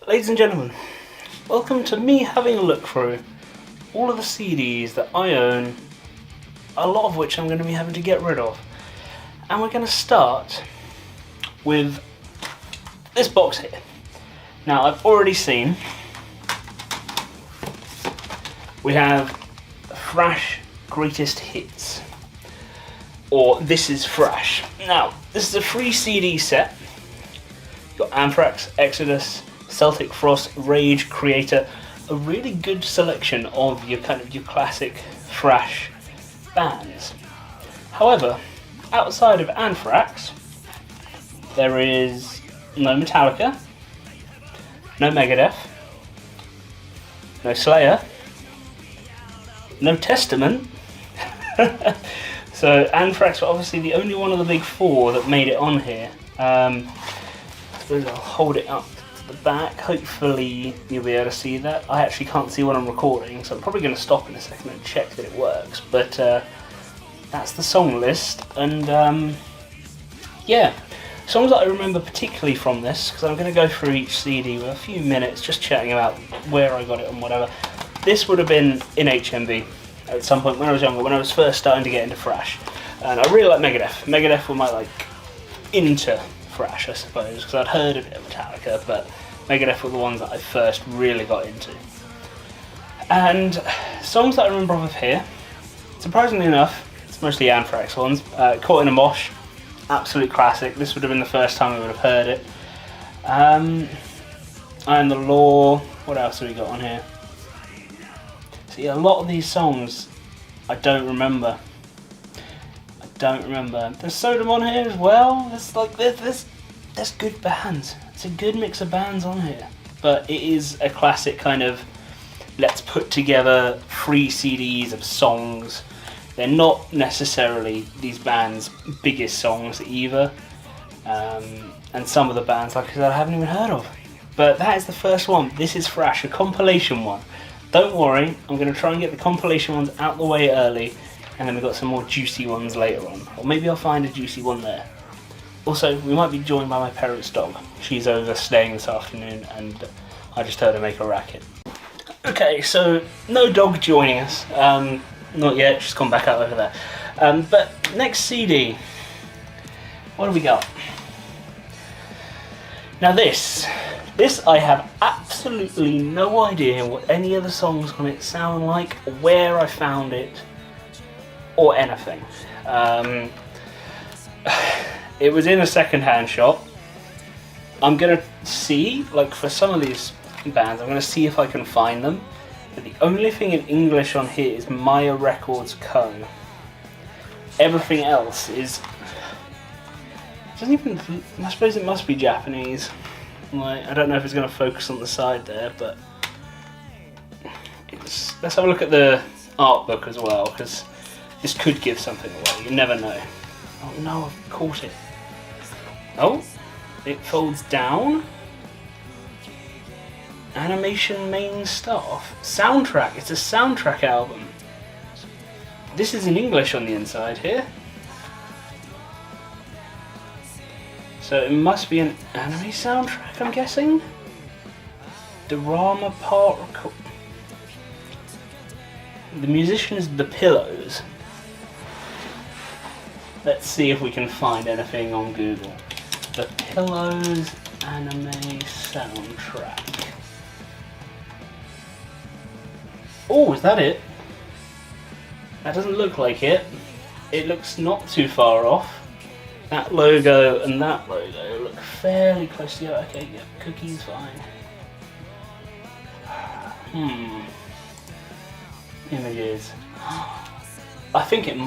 Ladies and gentlemen, welcome to me having a look through all of the CDs that I own, a lot of which I'm going to be having to get rid of. And we're going to start with this box here. Now, I've already seen we have Thrash Greatest Hits, or This Is Thrash. Now, this is a 3 CD set. You've got Anthrax, Exodus, Celtic Frost, Rage, Creator, a really good selection of your classic thrash bands. However, outside of Anthrax, there is no Metallica, no Megadeth, no Slayer, no Testament. So Anthrax were obviously the only one of the big 4 that made it on here. I suppose I'll hold it up to the back. Hopefully you'll be able to see that. I actually can't see when I'm recording, so I'm probably going to stop in a second and check that it works. But that's the song list, and yeah, songs that I remember particularly from this, because I'm going to go through each CD with a few minutes just chatting about where I got it and whatever. This would have been in HMV at some point when I was younger, when I was first starting to get into thrash, and I really like Megadeth. Megadeth were my into thrash, I suppose, because I'd heard a bit of Metallica, but Megadeth were the ones that I first really got into. And songs that I remember of here, surprisingly enough, it's mostly Anthrax ones. Caught in a Mosh, absolute classic. This would have been the first time I would have heard it. And The Law. What else have we got on here? See, a lot of these songs I don't remember. There's Sodom on here as well. There's good bands. It's a good mix of bands on here. But it is a classic kind of, let's put together 3 CDs of songs. They're not necessarily these bands' biggest songs either. And some of the bands, like I said, I haven't even heard of. But that is the first one. This Is Thrash, a compilation one. Don't worry, I'm going to try and get the compilation ones out the way early, and then we've got some more juicy ones later on. Or maybe I'll find a juicy one there. Also, we might be joined by my parents' dog. She's over staying this afternoon, and I just heard her make a racket. Okay, so no dog joining us. Not yet, she's gone back out over there. But next CD, what do we got? Now this I have absolutely no idea what any of the songs on it sound like, where I found it, or anything. It was in a second-hand shop. I'm gonna see, for some of these bands, I'm gonna see if I can find them. But the only thing in English on here is Maya Records Co. Everything else is... I suppose it must be Japanese. I don't know if it's going to focus on the side there, but... Let's have a look at the art book as well, because this could give something away. You never know. Oh no, I've caught it. Oh, it folds down. Animation main staff. Soundtrack. It's a soundtrack album. This is in English on the inside here. So it must be an anime soundtrack, I'm guessing. Drama Park. The musician is The Pillows. Let's see if we can find anything on Google. The Pillows anime soundtrack. Oh, is that it? That doesn't look like it. It looks not too far off. That logo and that logo look fairly close together. Okay, yeah, Cookie's fine. Images. I think it...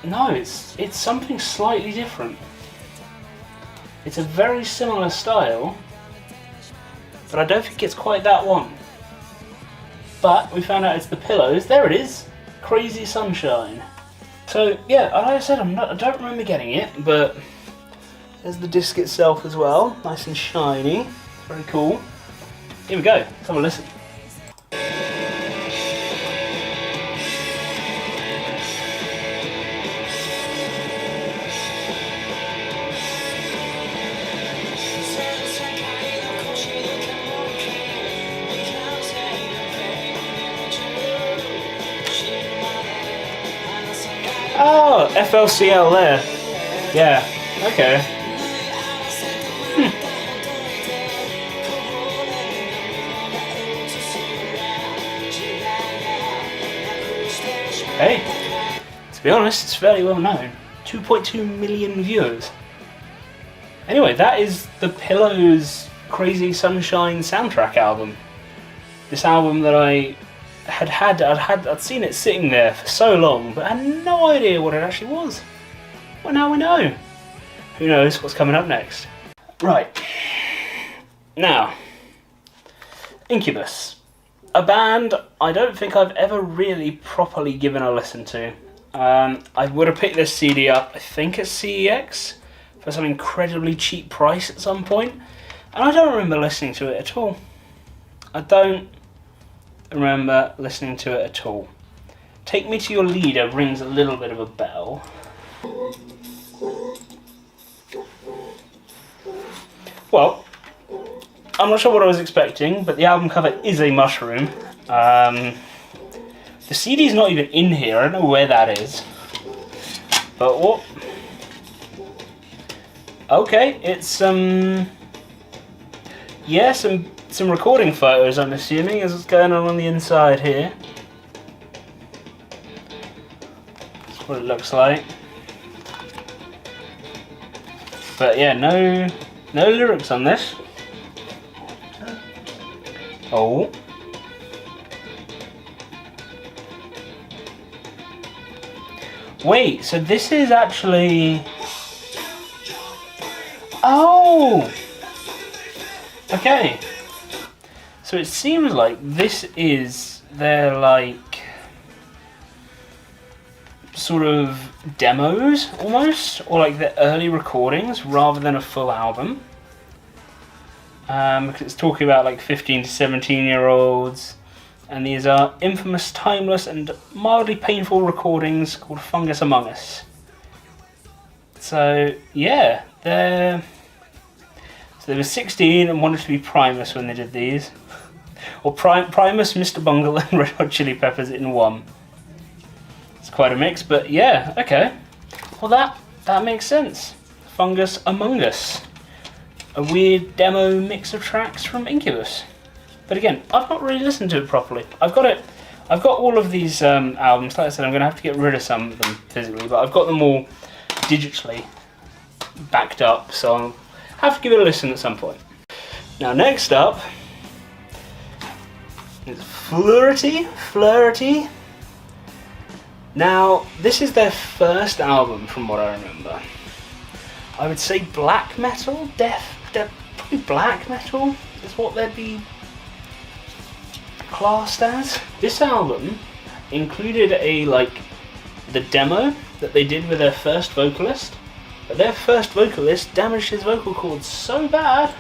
No, it's something slightly different. It's a very similar style, but I don't think it's quite that one. But we found out it's The Pillows. There it is. Crazy Sunshine. So yeah, like I said, I don't remember getting it, but there's the disc itself as well. Nice and shiny. Very cool. Here we go. Let's have a listen. FLCL there. Yeah, okay. Hey, to be honest, it's fairly well known. 2.2 million viewers. Anyway, that is the Pillows Crazy Sunshine soundtrack album. This album that I'd seen it sitting there for so long, but I had no idea what it actually was. Well, now we know. Who knows what's coming up next? Right. Now, Incubus. A band I don't think I've ever really properly given a listen to. I would have picked this CD up, I think at CEX, for some incredibly cheap price at some point, and I don't remember listening to it at all. I don't remember listening to it at all. Take Me to Your Leader rings a little bit of a bell. Well, I'm not sure what I was expecting, but the album cover is a mushroom. The CD's not even in here, I don't know where that is. But what? Okay, it's yeah, some recording photos, I'm assuming, is what's going on the inside here. That's what it looks like. But yeah, no lyrics on this. Oh. Wait, so this is actually... Oh! Okay. So it seems like this is their, like, sort of demos, almost? Or like the early recordings, rather than a full album. Because it's talking about like 15 to 17-year-olds, and these are infamous, timeless, and mildly painful recordings called Fungus Among Us. So yeah, they were 16 and wanted to be Primus when they did these, or Primus, Mr. Bungle, and Red Hot Chili Peppers in one. It's quite a mix, but yeah, okay. Well, that makes sense. Fungus Among Us. A weird demo mix of tracks from Incubus. But again, I've not really listened to it properly. I've got all of these albums. Like I said, I'm going to have to get rid of some of them physically, but I've got them all digitally backed up, so I'll have to give it a listen at some point. Now, next up is Fluority. Now, this is their first album from what I remember. I would say black metal, probably black metal is what they'd be classed as. This album included the demo that they did with their first vocalist, but their first vocalist damaged his vocal cords so bad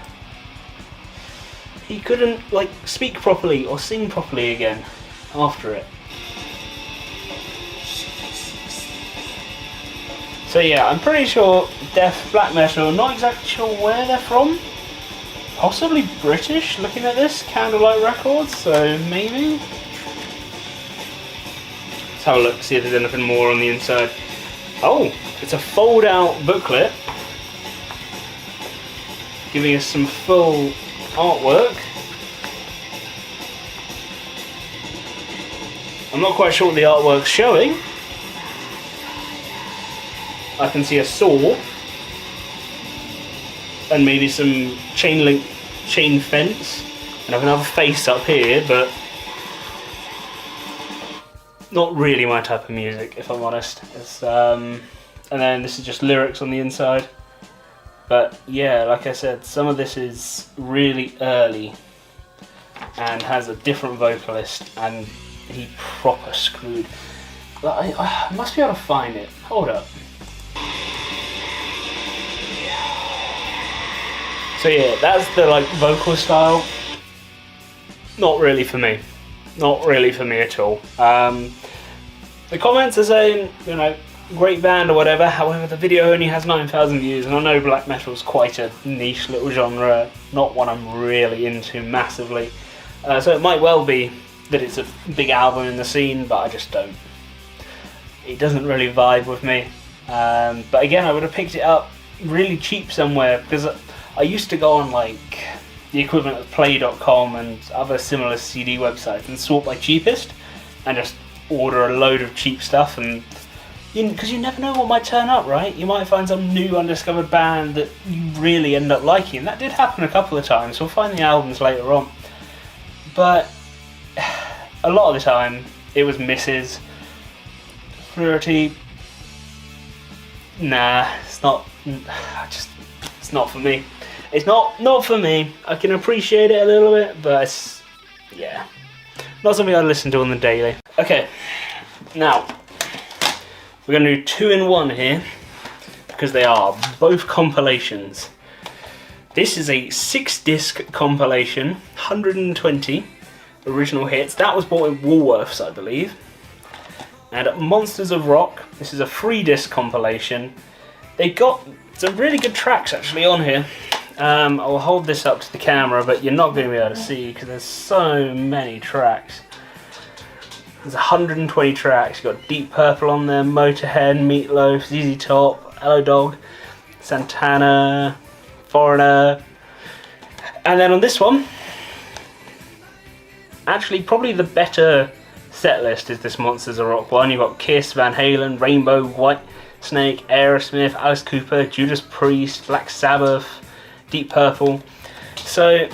he couldn't speak properly or sing properly again after it. So yeah, I'm pretty sure death black metal, not exactly sure where they're from. Possibly British, looking at this, Candlelight Records, so maybe. Let's have a look, see if there's anything more on the inside. Oh, it's a fold out booklet, giving us some full artwork. I'm not quite sure what the artwork's showing. I can see a saw and maybe some chain fence, and I have another face up here, but not really my type of music, if I'm honest. It's, and then this is just lyrics on the inside. But yeah, like I said, some of this is really early and has a different vocalist, and he proper screwed. I must be able to find it. Hold up. So yeah, that's the vocal style. Not really for me. Not really for me at all. The comments are saying, great band or whatever, however the video only has 9,000 views, and I know black metal's quite a niche little genre, not one I'm really into massively. So it might well be that it's a big album in the scene, but I just don't. It doesn't really vibe with me. But again, I would have picked it up really cheap somewhere, because I used to go on like the equivalent of play.com and other similar CD websites and sort by cheapest and just order a load of cheap stuff, and because you never know what might turn up, right? You might find some new undiscovered band that you really end up liking, and that did happen a couple of times. We'll find the albums later on, but a lot of the time it was misses. Flirty, nah, it's not. It's not for me. It's not for me. I can appreciate it a little bit, but it's, yeah, not something I listen to on the daily. Okay, now we're going to do 2 in 1 here, because they are both compilations. This is a 6-disc compilation, 120 original hits. That was bought in Woolworths, I believe. And Monsters of Rock, this is a 3-disc compilation. They got some really good tracks actually on here. I'll hold this up to the camera, but you're not going to be able to see because there's so many tracks. There's 120 tracks. You've got Deep Purple on there, Motorhead, Meatloaf, ZZ Top, Hello Dog, Santana, Foreigner. And then on this one, actually probably the better set list is this Monsters of Rock one. You've got Kiss, Van Halen, Rainbow, Whitesnake, Aerosmith, Alice Cooper, Judas Priest, Black Sabbath, Deep Purple. So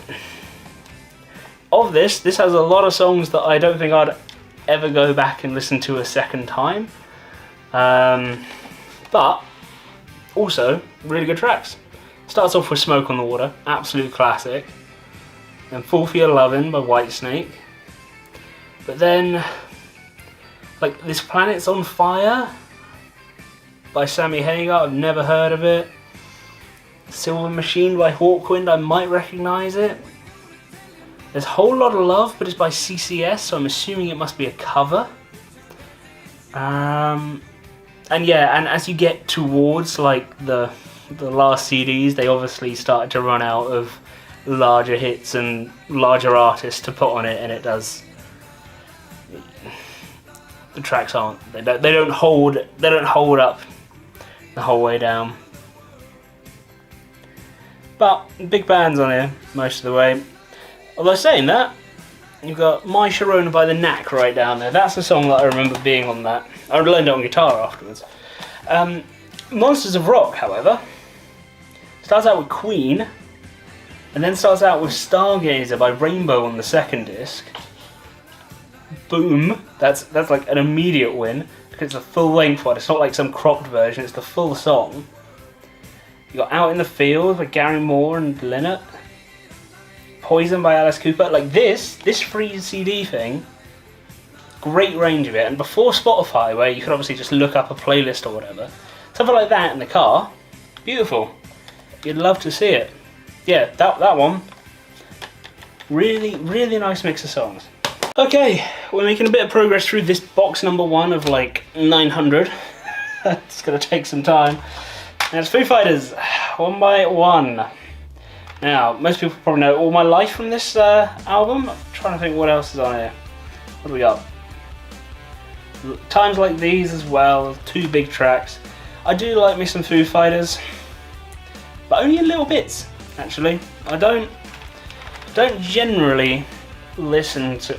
of this has a lot of songs that I don't think I'd ever go back and listen to a second time, but also really good tracks. Starts off with Smoke on the Water, absolute classic, then Fall for Your Lovin' by Whitesnake, but then like This Planet's on Fire by Sammy Hagar, I've never heard of it. Silver Machine by Hawkwind, I might recognise it. There's a Whole Lot of Love, but it's by CCS, so I'm assuming it must be a cover. And yeah, and as you get towards like the last CDs, they obviously started to run out of larger hits and larger artists to put on it, and it does. The tracks aren't. They don't hold up the whole way down. But big bands on here most of the way. Although saying that, you've got My Sharona by The Knack right down there. That's the song that I remember being on that. I learned it on guitar afterwards. Monsters of Rock, however, starts out with Queen, and then starts out with Stargazer by Rainbow on the 2nd disc. Boom! That's like an immediate win, because it's a full-length one. It's not like some cropped version, it's the full song. You got Out in the Field by Gary Moore and Lynott. Poison by Alice Cooper. Like this free CD thing, great range of it. And before Spotify, where you could obviously just look up a playlist or whatever, something like that in the car, beautiful. You'd love to see it. Yeah, that one, really, really nice mix of songs. Okay, we're making a bit of progress through this box number 1 of like 900. It's gonna take some time. And it's Foo Fighters, One by One. Now, most people probably know All My Life from this album. I'm trying to think what else is on here. What do we got? Times Like These as well, 2 big tracks. I do like me some Foo Fighters, but only in little bits, actually. I don't generally listen to...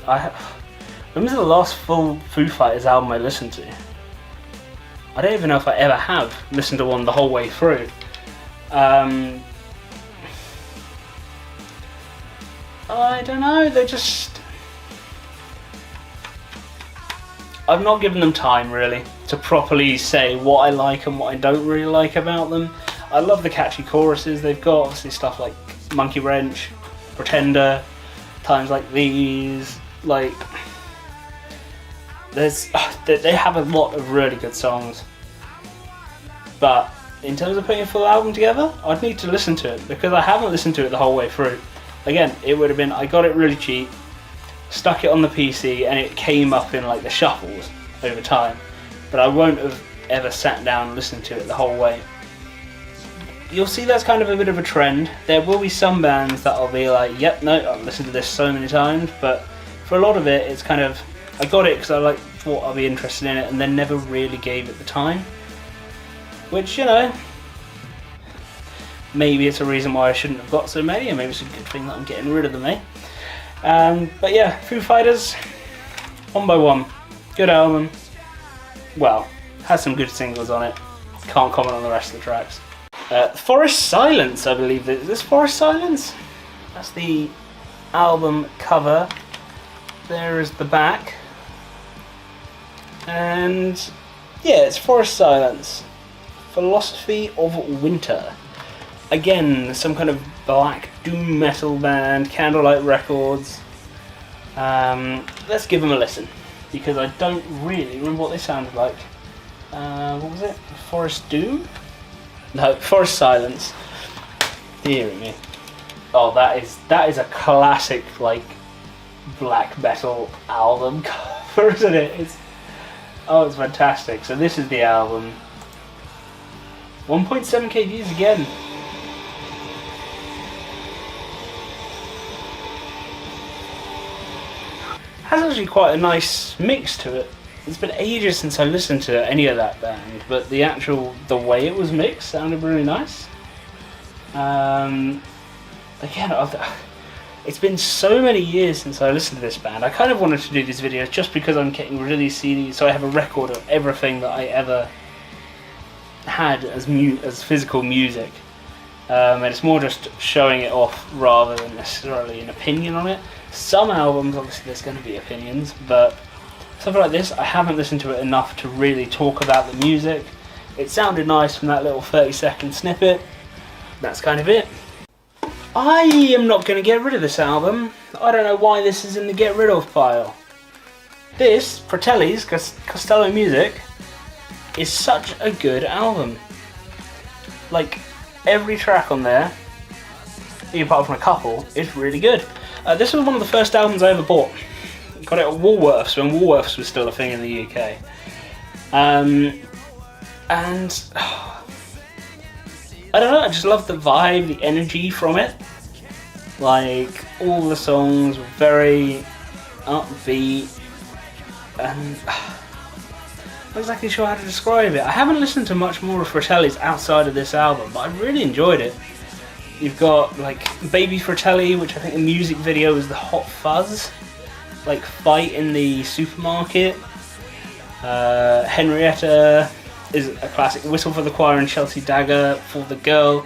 When was the last full Foo Fighters album I listened to? I don't even know if I ever have listened to one the whole way through. I don't know, they're just... I've not given them time, really, to properly say what I like and what I don't really like about them. I love the catchy choruses they've got, obviously stuff like Monkey Wrench, Pretender, Times Like These, like... They have a lot of really good songs, but in terms of putting a full album together, I'd need to listen to it, because I haven't listened to it the whole way through. Again, it would have been, I got it really cheap, stuck it on the PC, and it came up in like the shuffles over time, but I won't have ever sat down and listened to it the whole way. You'll see that's kind of a bit of a trend. There will be some bands that I'll be like, yep, no, I've listened to this so many times, but for a lot of it, it's kind of, I got it because I thought I'd be interested in it, and then never really gave it the time. which, you know, maybe it's a reason why I shouldn't have got so many, and maybe it's a good thing that I'm getting rid of them, eh? But yeah, Foo Fighters, One by One, good album. Well, has some good singles on it. Can't comment on the rest of the tracks. Forest Silence, I believe. Is this Forest Silence? That's the album cover. There is the back. And yeah, it's Forest Silence. Philosophy of Winter. Again, some kind of black doom metal band, Candlelight Records. Let's give them a listen, because I don't really remember what they sounded like. What was it? Forest Doom? No, Forest Silence. Dearie me. Oh, that is a classic, like, black metal album cover, isn't it? It's fantastic. So this is the album. 1.7k views again. Has actually quite a nice mix to it. It's been ages since I listened to any of that band, but the way it was mixed sounded really nice. Again, it's been so many years since I listened to this band. I kind of wanted to do these videos just because I'm getting rid of these CDs, so I have a record of everything that I ever had as physical music. And it's more just showing it off rather than necessarily an opinion on it. Some albums, obviously there's going to be opinions, but something like this, I haven't listened to it enough to really talk about the music. It sounded nice from that little 30-second snippet. That's kind of it. I am not going to get rid of this album. I don't know why this is in the get rid of pile. This, Fratelli's Costello Music, is such a good album. Like, every track on there, apart from a couple, is really good. This was one of the first albums I ever bought. Got it at Woolworths when Woolworths was still a thing in the UK. And I don't know, I just love the vibe, the energy from it. Like, all the songs were very upbeat, and I'm not exactly sure how to describe it. I haven't listened to much more of Fratelli's outside of this album, but I really enjoyed it. You've got, like, Baby Fratelli, which I think the music video is the Hot Fuzz, like, fight in the supermarket. Henrietta is a classic. Whistle for the Choir and Chelsea Dagger for the Girl.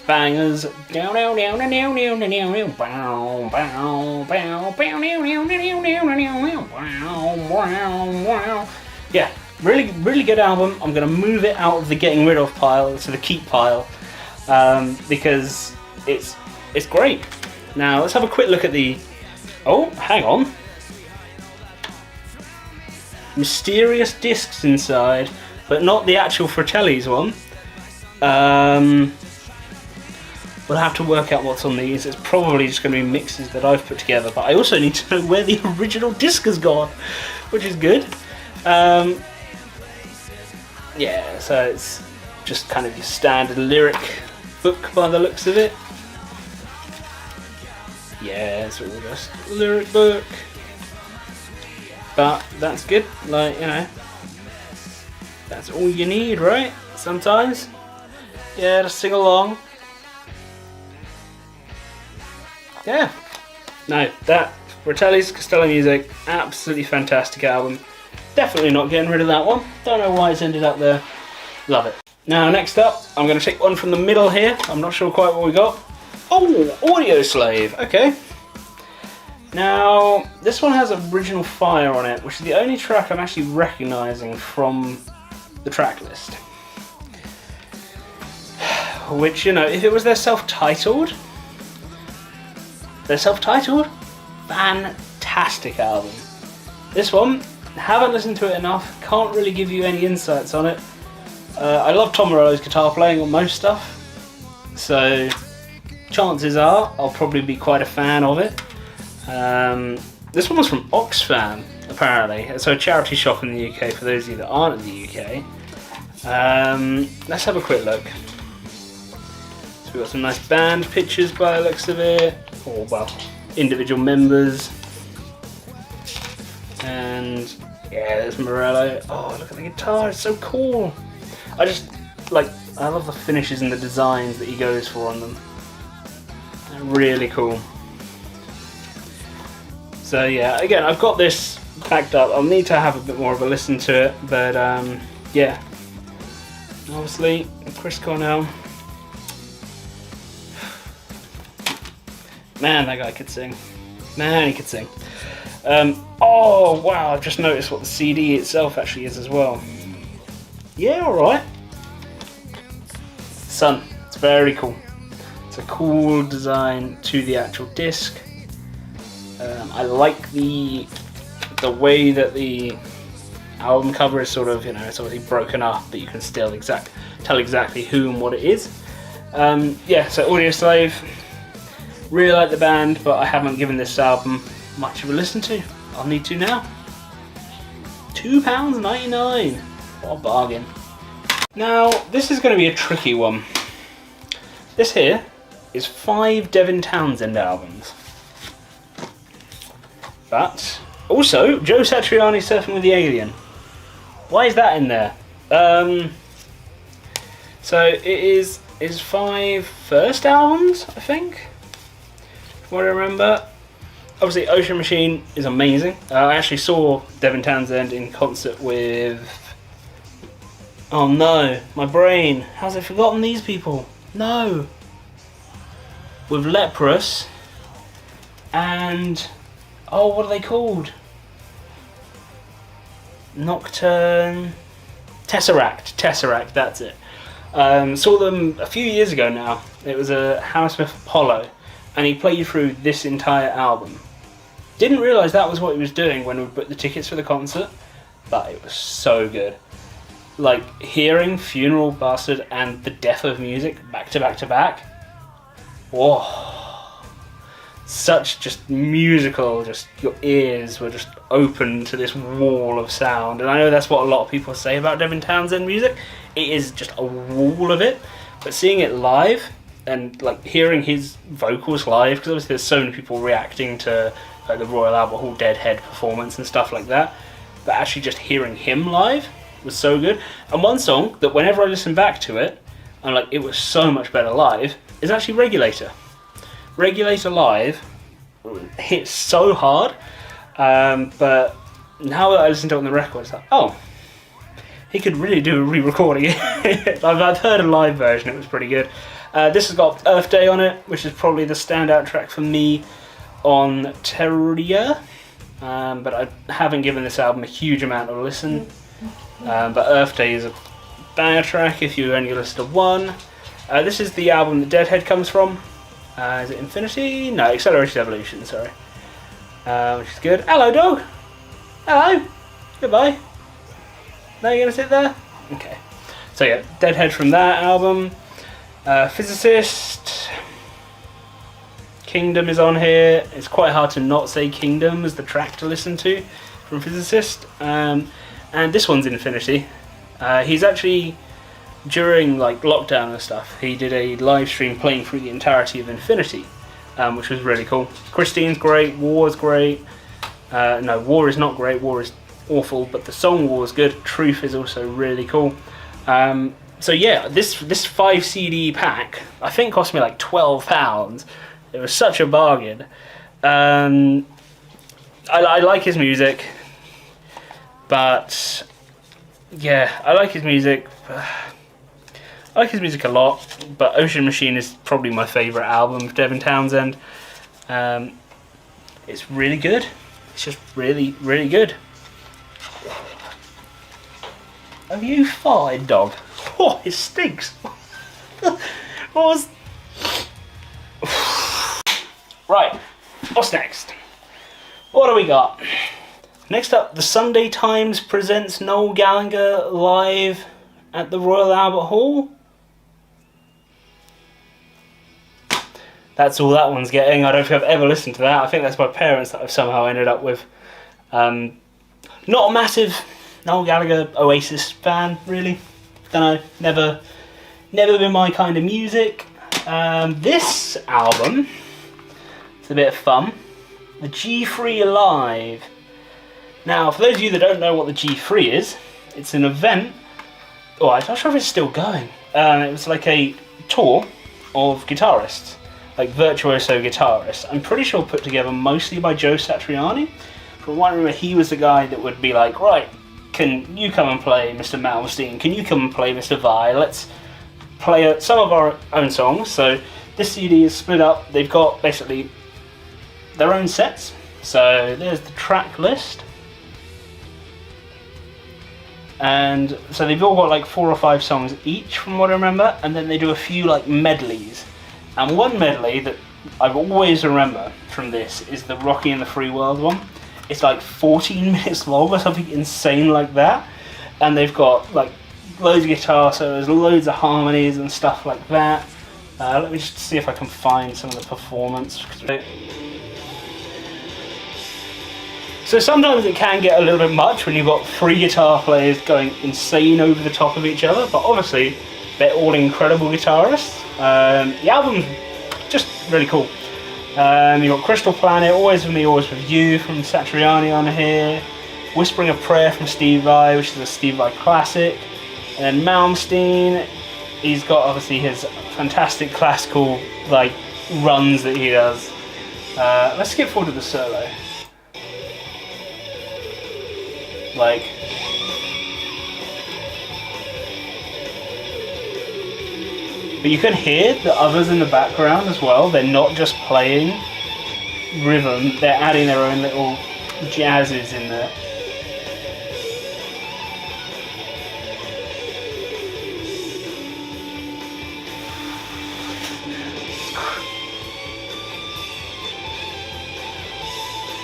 Bangers. Yeah, really, really good album. I'm going to move it out of the getting rid of pile to the keep pile, because it's great. Now let's have a quick look at the... Oh, hang on. Mysterious discs inside, but not the actual Fratelli's one. We'll have to work out what's on these. It's probably just going to be mixes that I've put together, but I also need to know where the original disc has gone, which is good. Yeah, so it's just kind of your standard lyric book by the looks of it. Yeah, it's all just lyric book. But that's good, like, you know, that's all you need, right? Sometimes. Yeah, just sing along. Yeah. No, that Fratelli's Costello Music, absolutely fantastic album. Definitely not getting rid of that one. Don't know why it's ended up there. Love it. Now, next up, I'm going to take one from the middle here. I'm not sure quite what we got. Oh, Audio Slave. Okay. Now, this one has Original Fire on it, which is the only track I'm actually recognising from the track list. Which, you know, if it was their self-titled, fantastic album. This one, haven't listened to it enough, can't really give you any insights on it. I love Tom Morello's guitar playing on most stuff, so chances are I'll probably be quite a fan of it. This one was from Oxfam, apparently, so a charity shop in the UK for those of you that aren't in the UK. Let's have a quick look. So we've got some nice band pictures by the looks of it, or well, individual members. And yeah, there's Morello. Oh, look at the guitar, it's so cool. I love the finishes and the designs that he goes for on them. They're really cool. So yeah, again, I've got this packed up. I'll need to have a bit more of a listen to it, but yeah. Obviously, Chris Cornell. Man, that guy could sing. Man, he could sing. Oh wow, I've just noticed what the CD itself actually is as well. Yeah, alright. Sun, it's very cool. It's a cool design to the actual disc. I like the way that the album cover is sort of, you know, it's obviously broken up, but you can still tell exactly who and what it is. Yeah, so Audioslave, really like the band, but I haven't given this album much of a listen to. I'll need to now. £2.99, what a bargain. Now, this is going to be a tricky one. This here is 5 Devin Townsend albums. But also, Joe Satriani Surfing with the Alien. Why is that in there? So it is 5 first albums, I think, from what I remember. Obviously, Ocean Machine is amazing. I actually saw Devin Townsend in concert with... Oh no, my brain. How's it forgotten these people? No. With Leprous and... Oh, what are they called? Nocturne... Tesseract, that's it. Saw them a few years ago now. It was a Hammersmith Apollo, and he played through this entire album. Didn't realise that was what he was doing when we booked the tickets for the concert, but it was so good. Like, hearing Funeral Bastard and The Death of Music back to back to back. Whoa. Such just musical, just your ears were just open to this wall of sound. And I know that's what a lot of people say about Devin Townsend music. It is just a wall of it. But seeing it live and like hearing his vocals live, because obviously there's so many people reacting to like the Royal Albert Hall Deadhead performance and stuff like that. But actually just hearing him live was so good. And one song that whenever I listen back to it, I'm like, it was so much better live, is actually Regulator. Regulator live hits so hard, but now that I listen to it on the record, it's like, oh, he could really do a re-recording. I've heard a live version, it was pretty good. This has got Earth Day on it, which is probably the standout track for me on Terria, but I haven't given this album a huge amount of listen. But Earth Day is a banger track if you only listen to one. This is the album that Deadhead comes from. Is it Infinity? No, Accelerated Evolution, sorry. Which is good. Hello, dog! Hello! Goodbye. Now you're gonna sit there? Okay. So yeah, Deadhead from that album. Physicist. Kingdom is on here. It's quite hard to not say Kingdom as the track to listen to from Physicist. And this one's Infinity. He's actually, during like lockdown and stuff, he did a live stream playing through the entirety of Infinity, which was really cool. Christine's great, War's great. No, War is not great, War is awful, but the song War is good. Truth is also really cool. So yeah, this 5 CD pack, I think cost me like £12. It was such a bargain. I like his music, but yeah, I like his music. I like his music a lot, but Ocean Machine is probably my favourite album of Devin Townsend. It's really good. It's just really, really good. Have you farted, dog? Oh, it stinks. What was... Right, what's next? What do we got? Next up, the Sunday Times presents Noel Gallagher live at the Royal Albert Hall. That's all that one's getting. I don't think I've ever listened to that. I think that's my parents that I've somehow ended up with. Not a massive Noel Gallagher Oasis fan, really. Don't know, never been my kind of music. This album, it's a bit of fun. The G3 Live. Now, for those of you that don't know what the G3 is, it's an event Oh, I'm not sure if it's still going. It was like a tour of guitarists, like virtuoso guitarists. I'm pretty sure put together mostly by Joe Satriani. From what I remember, he was the guy that would be like, right, can you come and play Mr. Malmsteen? Can you come and play Mr. Vai? Let's play some of our own songs. So this CD is split up. They've got basically their own sets. So there's the track list. And so they've all got like 4 or 5 songs each from what I remember, and then they do a few like medleys. And one medley that I always remember from this is the Rocky and the Free World one. It's like 14 minutes long or something insane like that. And they've got like loads of guitar solos, loads of harmonies and stuff like that. Let me just see if I can find some of the performance. So sometimes it can get a little bit much when you've got 3 guitar players going insane over the top of each other, but obviously they're all incredible guitarists. The album's just really cool. You've got Crystal Planet, Always With Me, Always With You from Satriani on here, Whispering a Prayer from Steve Vai, which is a Steve Vai classic, and then Malmsteen, he's got obviously his fantastic classical like runs that he does. Let's skip forward to the solo. Like, but you can hear the others in the background as well. They're not just playing rhythm, they're adding their own little jazzes in there.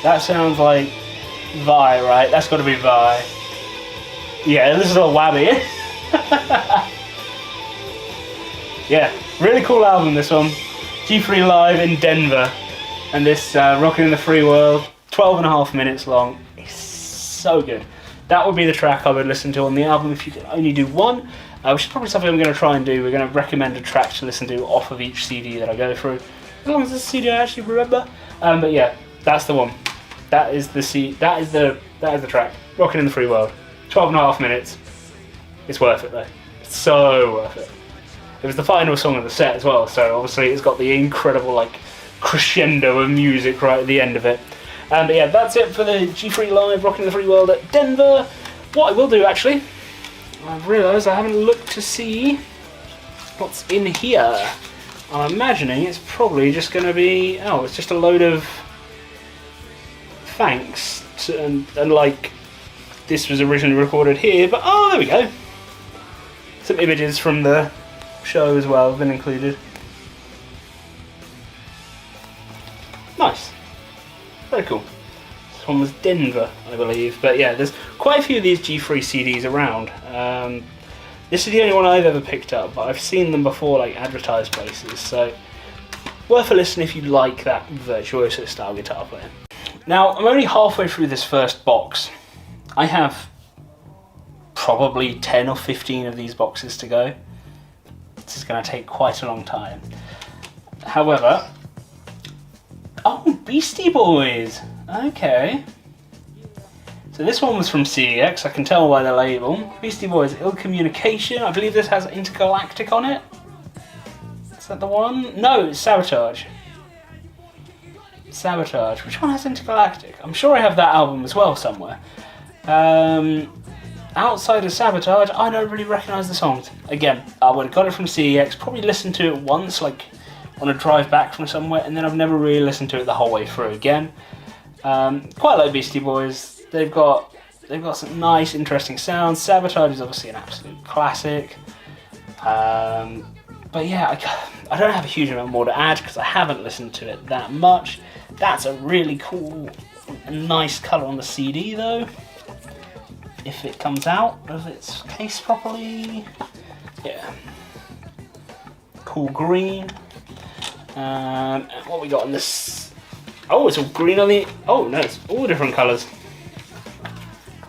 That sounds like Vai, right? That's got to be Vai. Yeah, this is all Wabby. Yeah, really cool album, this one. G3 Live in Denver. And this Rockin' in the Free World, 12.5 minutes long. It's so good. That would be the track I would listen to on the album if you could only do one, which is probably something I'm going to try and do. We're going to recommend a track to listen to off of each CD that I go through, as long as it's a CD I actually remember. But yeah, that's the one. That is the track. Rockin' in the Free World. 12.5 minutes. It's worth it though. It's so worth it. It was the final song of the set as well, so obviously it's got the incredible like crescendo of music right at the end of it. But yeah, that's it for the G3 Live Rockin' in the Free World at Denver. What I will do actually, I've realised I haven't looked to see what's in here. I'm imagining it's probably just going to be, it's just a load of thanks to, and like this was originally recorded here, but there we go. Some images from the show as well have been included. Nice. Very cool. This one was Denver, I believe. But yeah, there's quite a few of these G3 CDs around. This is the only one I've ever picked up, but I've seen them before, like advertised places. So worth a listen if you like that virtuoso style guitar player. Now, I'm only halfway through this first box. I have probably 10 or 15 of these boxes to go. This is going to take quite a long time. However, Beastie Boys! Okay. So this one was from CEX, I can tell by the label. Beastie Boys, Ill Communication. I believe this has Intergalactic on it. Is that the one? No, it's Sabotage. Sabotage. Which one has Intergalactic? I'm sure I have that album as well somewhere. Outside of Sabotage, I don't really recognise the songs. Again, I would have got it from CEX, probably listened to it once, like on a drive back from somewhere, and then I've never really listened to it the whole way through again. Quite like Beastie Boys. They've got some nice, interesting sounds. Sabotage is obviously an absolute classic. But yeah, I don't have a huge amount more to add because I haven't listened to it that much. That's a really cool, nice colour on the CD though. If it comes out of its case properly. Yeah. Cool green. And what we got in this? Oh, it's all green on the... Oh no, it's all different colours.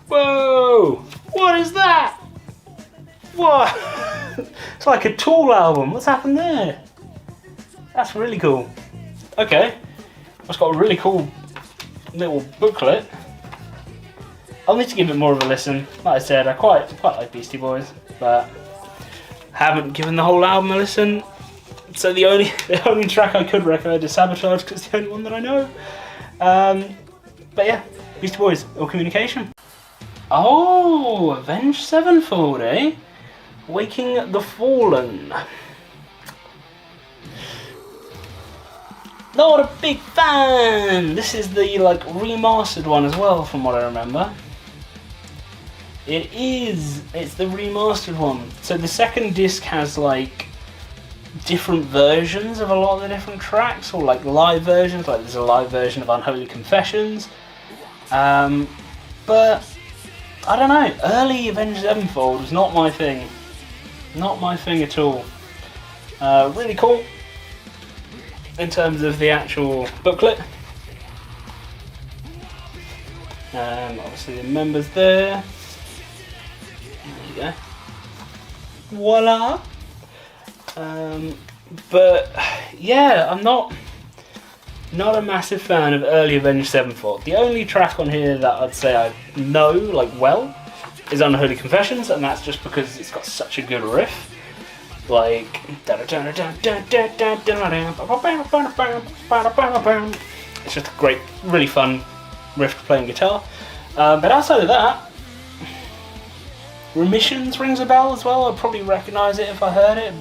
Whoa! What is that? What? It's like a Tool album. What's happened there? That's really cool. Okay. It's got a really cool little booklet. I'll need to give it more of a listen. Like I said, I quite like Beastie Boys. but haven't given the whole album a listen. So the only track I could recommend is Sabotage, because it's the only one that I know. But yeah, Beastie Boys, Ill Communication. Oh, Avenged Sevenfold, eh? Waking the Fallen. Not a big fan! This is the remastered one as well, from what I remember. It is! It's the remastered one. So the second disc has different versions of a lot of the different tracks, or live versions, there's a live version of Unholy Confessions. But I don't know, early Avenged Sevenfold was not my thing. Not my thing at all. Really cool in terms of the actual booklet. Obviously the members there. There you go. Voila! But yeah, I'm not a massive fan of early Avenged Sevenfold. The only track on here that I'd say I know well is Unholy Confessions, and that's just because it's got such a good riff. It's just a great, really fun riff to play on guitar. But outside of that, Remissions rings a bell as well. I'd probably recognise it if I heard it,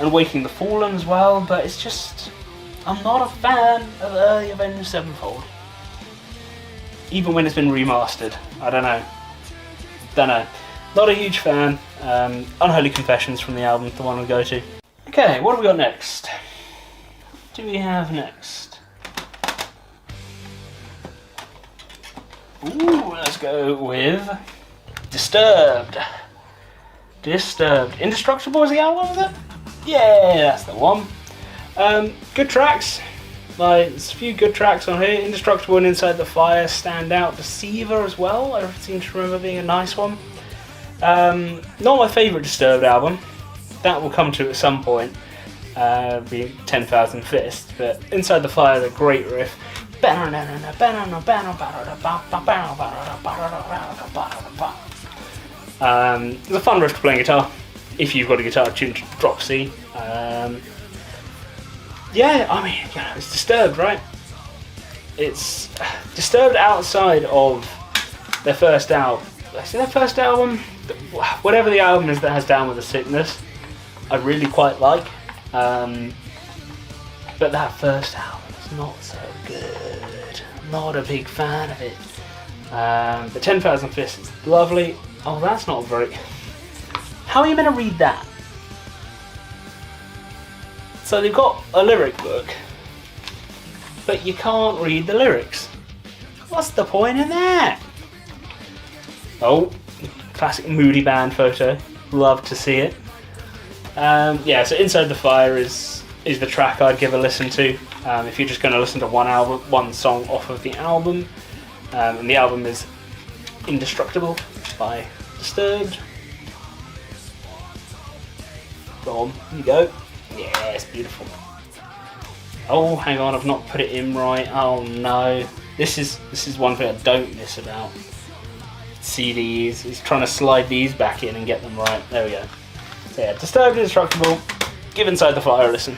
and Waking the Fallen as well, but it's just, I'm not a fan of early Avenged Sevenfold. Even when it's been remastered. I don't know. Not a huge fan. Unholy Confessions from the album, the one we'll go to. Okay, what have we got next? What do we have next? Ooh, let's go with Disturbed. Indestructible is the album, is it? Yeah, that's the one. Good tracks. There's a few good tracks on here. Indestructible and Inside the Fire stand out. Deceiver as well, I seem to remember being a nice one. Not my favourite Disturbed album. That will come to at some point, being 10,000 Fists, but Inside the Fire is a great riff. It's a fun riff to play on guitar, if you've got a guitar tuned to drop C. Yeah, I mean, it's Disturbed, right? It's Disturbed outside of their first album. Is it their first album? Whatever the album is that has Down with the Sickness, I really quite like. But that first album is not so good. I'm not a big fan of it. The 10,000 Fists is lovely. Oh, that's not very... How are you meant to read that? So they've got a lyric book, but you can't read the lyrics. What's the point in that? Oh, classic moody band photo. Love to see it. Yeah, so Inside the Fire is the track I'd give a listen to if you're just going to listen to one song off of the album. And the album is Indestructible by Disturbed. Boom, here you go. Yeah, it's beautiful. Oh, hang on, I've not put it in right. Oh no. This is one thing I don't miss about CDs, is trying to slide these back in and get them right. There we go. So yeah, Disturbed, Indestructible, give Inside the Fire a listen.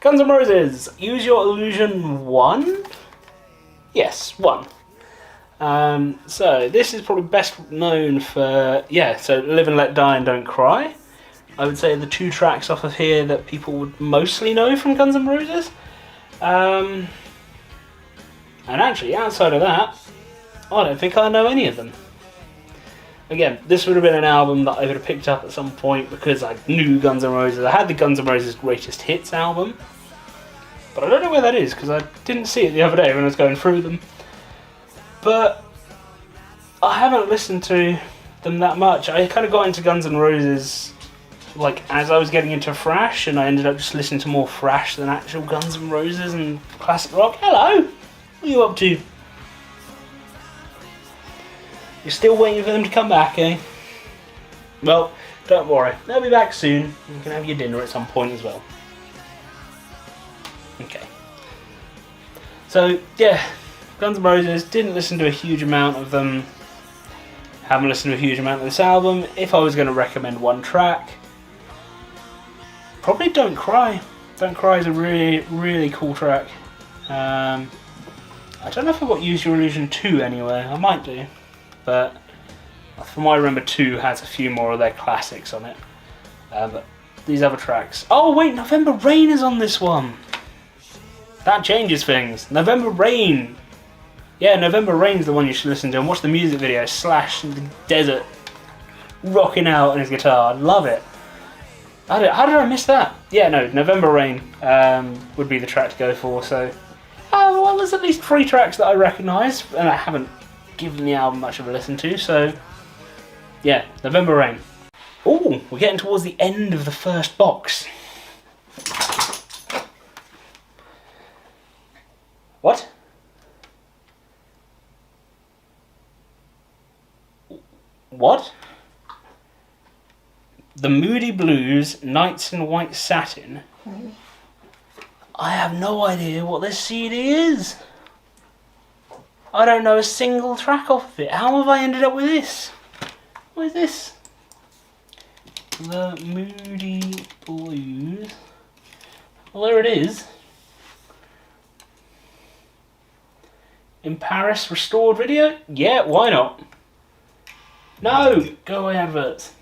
Guns N' Roses, Use Your Illusion 1? Yes, 1. So this is probably best known for, so Live and Let Die and Don't Cry. I would say the two tracks off of here that people would mostly know from Guns N' Roses. And actually, outside of that, I don't think I know any of them. Again, this would have been an album that I would have picked up at some point because I knew Guns N' Roses. I had the Guns N' Roses Greatest Hits album, but I don't know where that is because I didn't see it the other day when I was going through them. But I haven't listened to them that much. I kind of got into Guns N' Roses as I was getting into thrash, and I ended up just listening to more thrash than actual Guns N' Roses and classic rock. Hello! What are you up to? You're still waiting for them to come back, eh? Well, don't worry. They'll be back soon. You can have your dinner at some point as well. Okay. So, yeah. Guns N' Roses, didn't listen to a huge amount of them. Haven't listened to a huge amount of this album. If I was going to recommend one track, probably Don't Cry. Don't Cry is a really, really cool track. I don't know if I've got Use Your Illusion 2 anywhere. I might do. But from what I remember, 2 has a few more of their classics on it. But these other tracks... Oh wait, November Rain is on this one! That changes things. November Rain! Yeah, November Rain's the one you should listen to and watch the music video. Slash in the desert, rocking out on his guitar. Love it. How did I miss that? Yeah, no, November Rain would be the track to go for. So, well, there's at least 3 tracks that I recognise, and I haven't given the album much of a listen to. So, yeah, November Rain. Oh, we're getting towards the end of the first box. What? What? The Moody Blues, Nights in White Satin. I have no idea what this CD is. I don't know a single track off of it. How have I ended up with this? What is this? The Moody Blues. Well, there it is. In Paris restored video? Yeah, why not? No! Go away, adverts.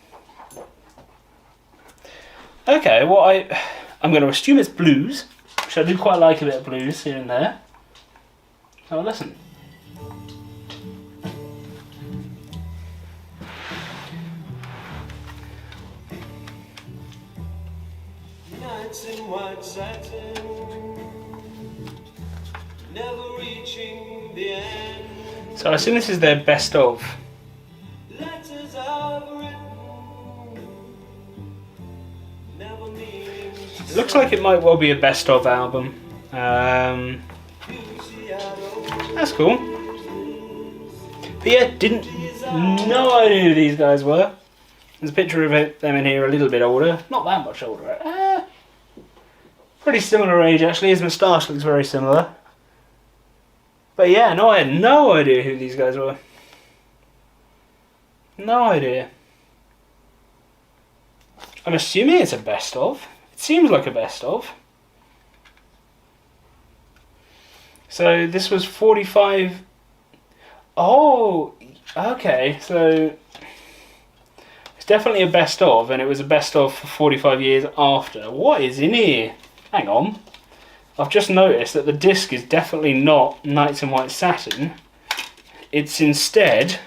Okay, well, I'm going to assume it's blues, which I do quite like a bit of blues here and there. So listen. Nights in white satin, never reaching the end. So I assume this is their best of. It looks like it might well be a best of album. That's cool. But yeah, didn't no idea who these guys were. There's a picture of them in here a little bit older. Not that much older. Pretty similar age actually. His moustache looks very similar. But yeah, no, I had no idea who these guys were. No idea. I'm assuming it's a best of. It seems like a best of. So this was 45... Oh, okay, so... It's definitely a best of, and it was a best of for 45 years after. What is in here? Hang on. I've just noticed that the disc is definitely not Nights in White Satin. It's instead...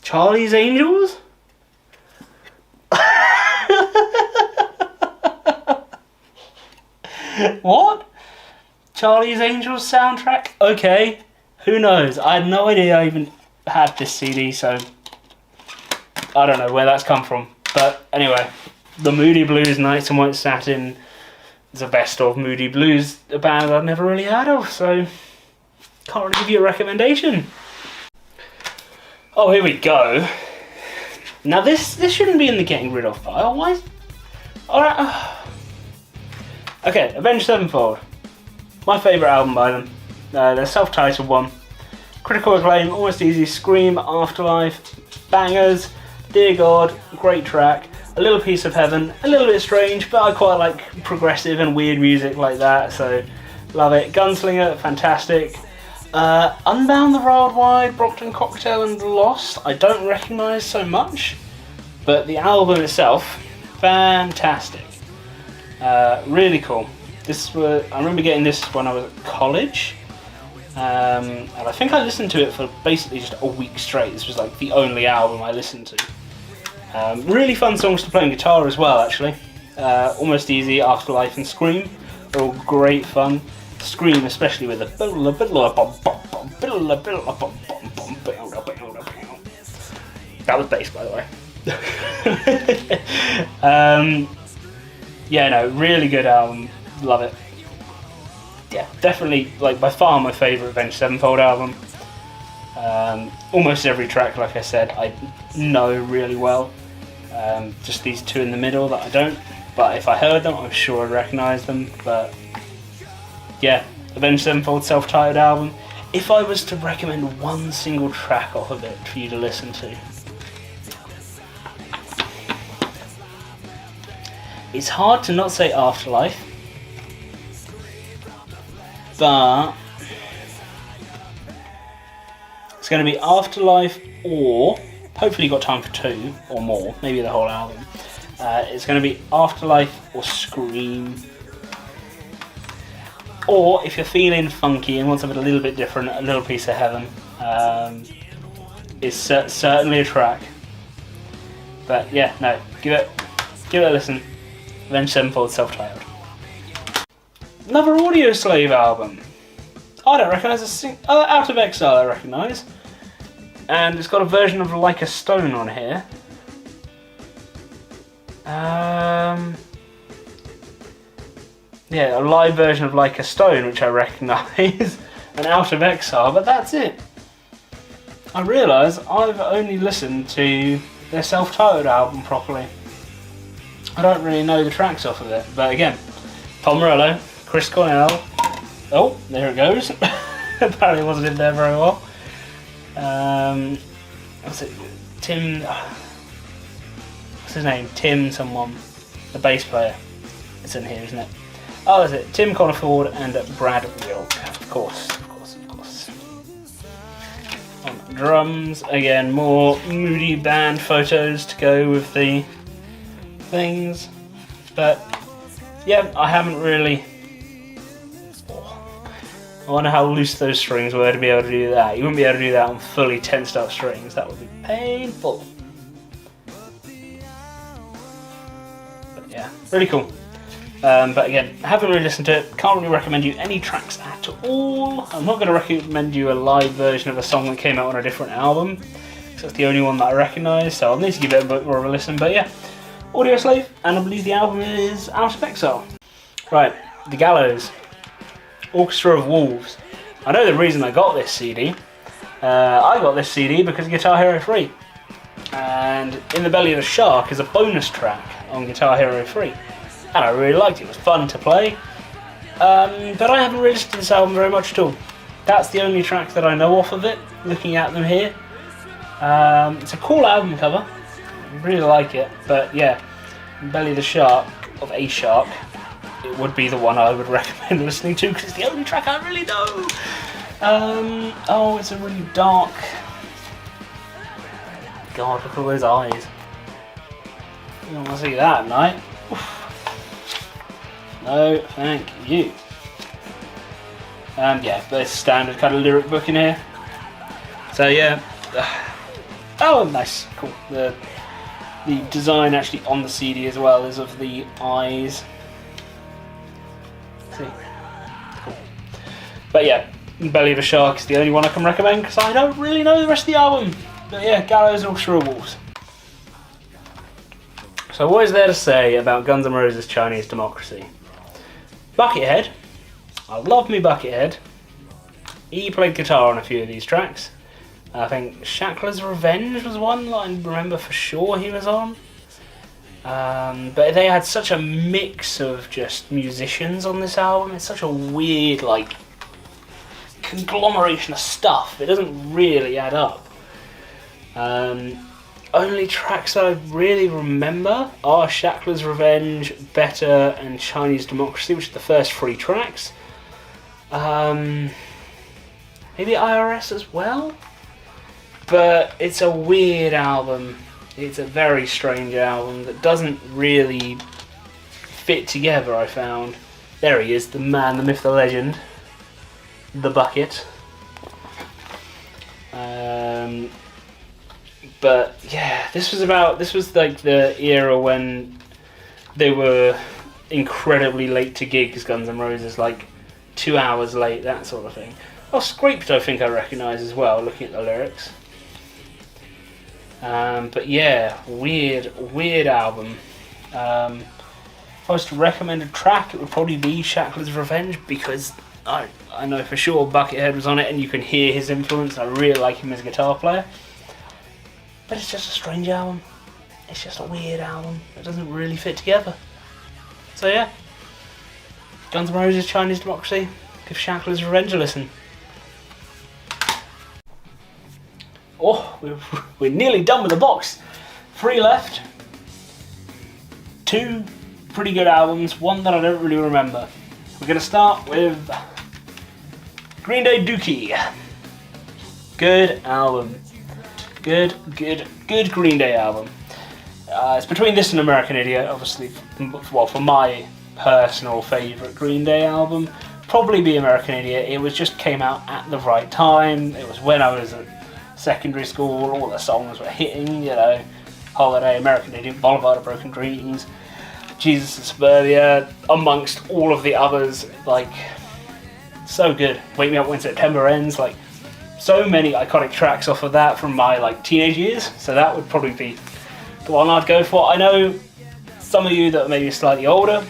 Charlie's Angels? What? Charlie's Angels soundtrack? Okay, who knows? I had no idea I even had this CD, so I don't know where that's come from. But anyway, the Moody Blues, Nights in White Satin is a best of Moody Blues, a band I've never really heard of, so can't really give you a recommendation. Oh, here we go. Now this shouldn't be in the getting rid of pile. Why is... Alright. Okay, Avenged Sevenfold. My favourite album by them. Their self-titled one. Critical acclaim, Almost Easy, Scream, Afterlife, bangers, Dear God, great track. A Little Piece of Heaven, a little bit strange, but I quite like progressive and weird music like that, so love it. Gunslinger, fantastic. Unbound the Wild Wide, Brompton Cocktail and Lost, I don't recognise so much, but the album itself, fantastic. Really cool. I remember getting this when I was at college, and I think I listened to it for basically just a week straight. This was like the only album I listened to. Really fun songs to play on guitar as well, actually. Almost Easy, Afterlife and Scream are all great fun. Scream especially with the... That was bass, by the way. Yeah, no, really good album. Love it. Yeah, definitely, like, by far my favourite Avenged Sevenfold album. Almost every track, like I said, I know really well. Just these two in the middle that I don't. But if I heard them, I'm sure I'd recognise them. But yeah, Avenged Sevenfold self-titled album. if I was to recommend one single track off of it for you to listen to, it's hard to not say Afterlife, but it's going to be Afterlife, or hopefully you've got time for 2 or more, maybe the whole album. It's going to be Afterlife or Scream. Or if you're feeling funky and want something a little bit different, A Little Piece of Heaven is certainly a track. But yeah, no, give it a listen. Avenged Sevenfold, self-titled. Another Audioslave album. I don't recognise Out of Exile I recognise. And it's got a version of Like a Stone on here. Yeah, a live version of Like a Stone, which I recognise, and Out of Exile, but that's it. I realise I've only listened to their self-titled album properly. I don't really know the tracks off of it, but again, Tom Morello, Chris Cornell. Oh, there it goes. Apparently it wasn't in there very well. What's it? Tim. What's his name? Tim someone. The bass player. It's in here, isn't it? Oh, is it? Tim Coniford and Brad Wilk. Of course. On drums, again, more moody band photos to go with the things. But yeah, I haven't really. I wonder how loose those strings were to be able to do that. You wouldn't be able to do that on fully tensed up strings. That would be painful. But yeah, really cool. But again, haven't really listened to it. Can't really recommend you any tracks at all. I'm not going to recommend you a live version of a song that came out on a different album, because that's the only one that I recognise. So I'll need to give it a bit more of a listen. But yeah, Audioslave, and I believe the album is Out of Exile. Right, The Gallows. Orchestra of Wolves. I know the reason I got this CD. I got this CD because of Guitar Hero 3. And In the Belly of the Shark is a bonus track on Guitar Hero 3. And I really liked it. It was fun to play. But I haven't really listened to this album very much at all. That's the only track that I know off of it, looking at them here. It's a cool album cover. I really like it. But yeah, Belly of the Shark, of a shark, it would be the one I would recommend listening to because it's the only track I really know. Oh, it's a really dark. God, look at all those eyes. You don't want to see that at night. Oof. No, thank you. Yeah, there's standard kind of lyric book in here. So yeah. Oh, nice, cool. The design actually on the CD as well is of the eyes. See, cool. But yeah, Belly of a Shark is the only one I can recommend because I don't really know the rest of the album. But yeah, Gallows and Orchestra of Wolves. So what is there to say about Guns N' Roses' Chinese Democracy? Buckethead. I love me Buckethead. He played guitar on a few of these tracks. I think Shackler's Revenge was one that I remember for sure he was on. But they had such a mix of just musicians on this album. It's such a weird, like, conglomeration of stuff. It doesn't really add up. Only tracks that I really remember are Shackler's Revenge, Better, and Chinese Democracy, which are the first 3 tracks. Maybe IRS as well? But it's a weird album. It's a very strange album that doesn't really fit together, I found. There he is, the man, the myth, the legend. The Bucket. But yeah, this was like the era when they were incredibly late to gigs, Guns N' Roses, like 2 hours late, that sort of thing. Oh, Scraped I think I recognise as well, looking at the lyrics. But yeah, weird album. If I was to recommend a track, it would probably be Shackler's Revenge, because I know for sure Buckethead was on it and you can hear his influence. I really like him as a guitar player. But it's just a strange album. It's just a weird album that doesn't really fit together. So yeah, Guns N' Roses, Chinese Democracy, give Shackler's Revenge a listen. Oh, we're nearly done with the box. 3 left. 2 pretty good albums, 1 that I don't really remember. We're going to start with Green Day Dookie. Good album. Good Green Day album. It's between this and American Idiot, obviously. Well, for my personal favourite Green Day album, probably be American Idiot. It was just came out at the right time. It was when I was at secondary school. All the songs were hitting, you know. Holiday, American Idiot, Boulevard of Broken Dreams, Jesus and Suburbia, amongst all of the others. Like, so good. Wake Me Up When September Ends. Like, so many iconic tracks off of that from my like teenage years. So that would probably be the one I'd go for. I know some of you that are maybe slightly older,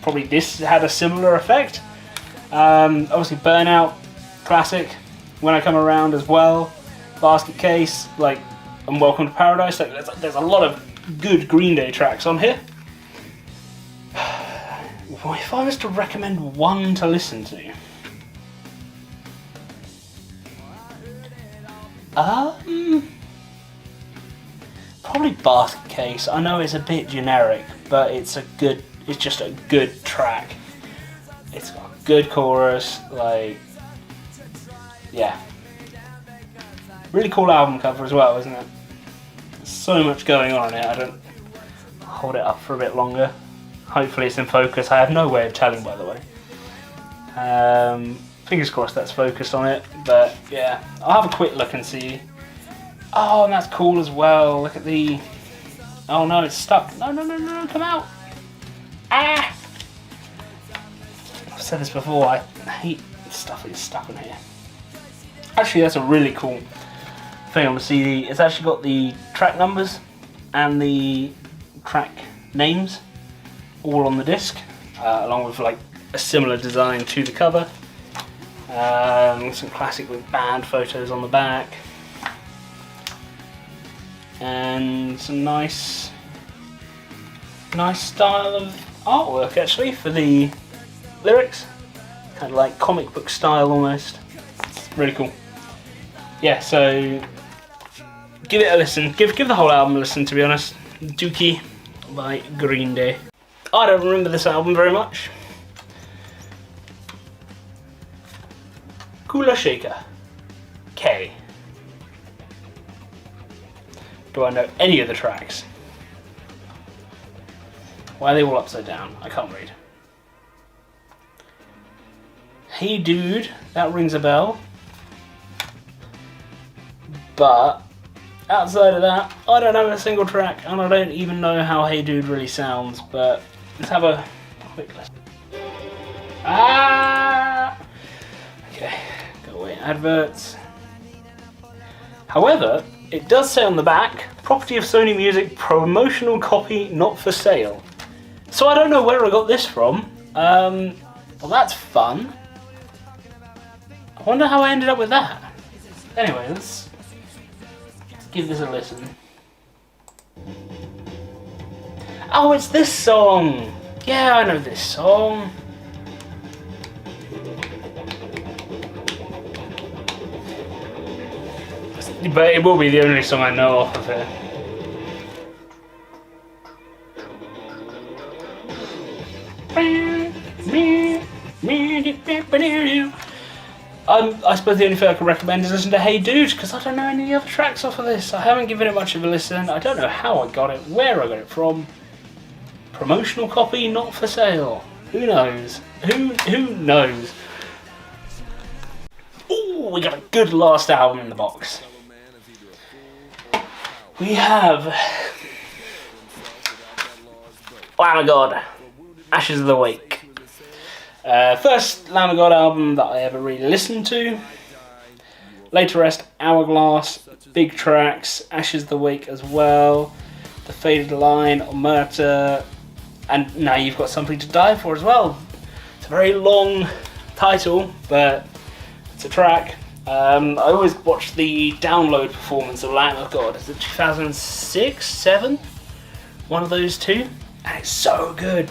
probably this had a similar effect. Obviously Burnout, classic. When I Come Around as well. Basket Case, like, and Welcome to Paradise. Like, there's a lot of good Green Day tracks on here. If I was to recommend one to listen to, probably Basket Case. I know it's a bit generic, but it's just a good track. It's got a good chorus, like, yeah. Really cool album cover as well, isn't it? There's so much going on in it. I don't hold it up for a bit longer. Hopefully it's in focus. I have no way of telling, by the way. Fingers crossed that's focused on it. But yeah, I'll have a quick look and see. Oh, and that's cool as well. Look at the... Oh no, it's stuck. No, come out. Ah! I've said this before, I hate stuff that's stuck in here. Actually, that's a really cool thing on the CD. It's actually got the track numbers and the track names all on the disc, along with like a similar design to the cover. Some classic with band photos on the back, and some nice style of artwork actually for the lyrics, kind of like comic book style almost. It's really cool. Yeah, so give it a listen. Give the whole album a listen, to be honest. Dookie by Green Day. I don't remember this album very much. Kula Shaker. K. Do I know any of the tracks? Why are they all upside down? I can't read. Hey Dude, that rings a bell. But outside of that, I don't know a single track, and I don't even know how Hey Dude really sounds, but let's have a quick listen. Okay, go away, adverts. However, it does say on the back, property of Sony Music, promotional copy not for sale. So I don't know where I got this from. Well, that's fun. I wonder how I ended up with that. Anyway, let's give this a listen. Oh, it's this song! Yeah, I know this song. But it will be the only song I know off of it. I suppose the only thing I can recommend is listen to Hey Dude, because I don't know any other tracks off of this. I haven't given it much of a listen. I don't know how I got it, where I got it from. Promotional copy, not for sale. Who knows? Who knows? Ooh, we got a good last album in the box. We have Lamb of God, Ashes of the Wake. First Lamb of God album that I ever really listened to. Later Rest, Hourglass, big tracks, Ashes of the Wake as well, The Faded Line, Omerta, and Now You've Got Something to Die For as well. It's a very long title, but it's a track. I always watched the download performance of Lamb of God. Is it 2006, 7? One of those two. And it's so good.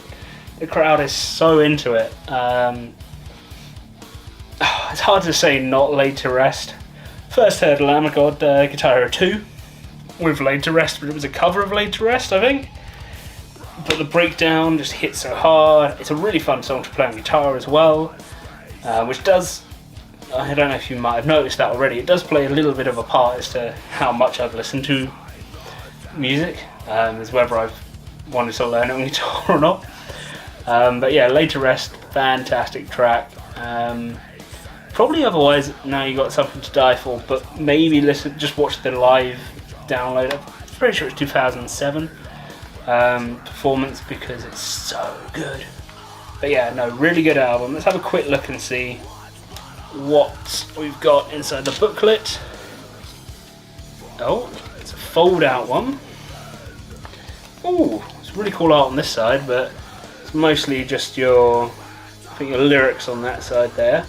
The crowd is so into it. It's hard to say not Laid to Rest. First heard Lamb of God Guitar Hero 2 with Laid to Rest, but it was a cover of Laid to Rest, I think. But the breakdown just hits so hard. It's a really fun song to play on guitar as well, which does, I don't know if you might have noticed that already, it does play a little bit of a part as to how much I've listened to music, as whether I've wanted to learn it on guitar or not. But yeah, Laid to Rest, fantastic track. Probably otherwise now you got something to die for, but maybe just watch the live download. I'm pretty sure it's 2007 performance because it's so good. But yeah, no, really good album. Let's have a quick look and see what we've got inside the booklet. Oh, it's a fold out one. Oh, it's really cool art on this side, but it's mostly just your lyrics on that side there.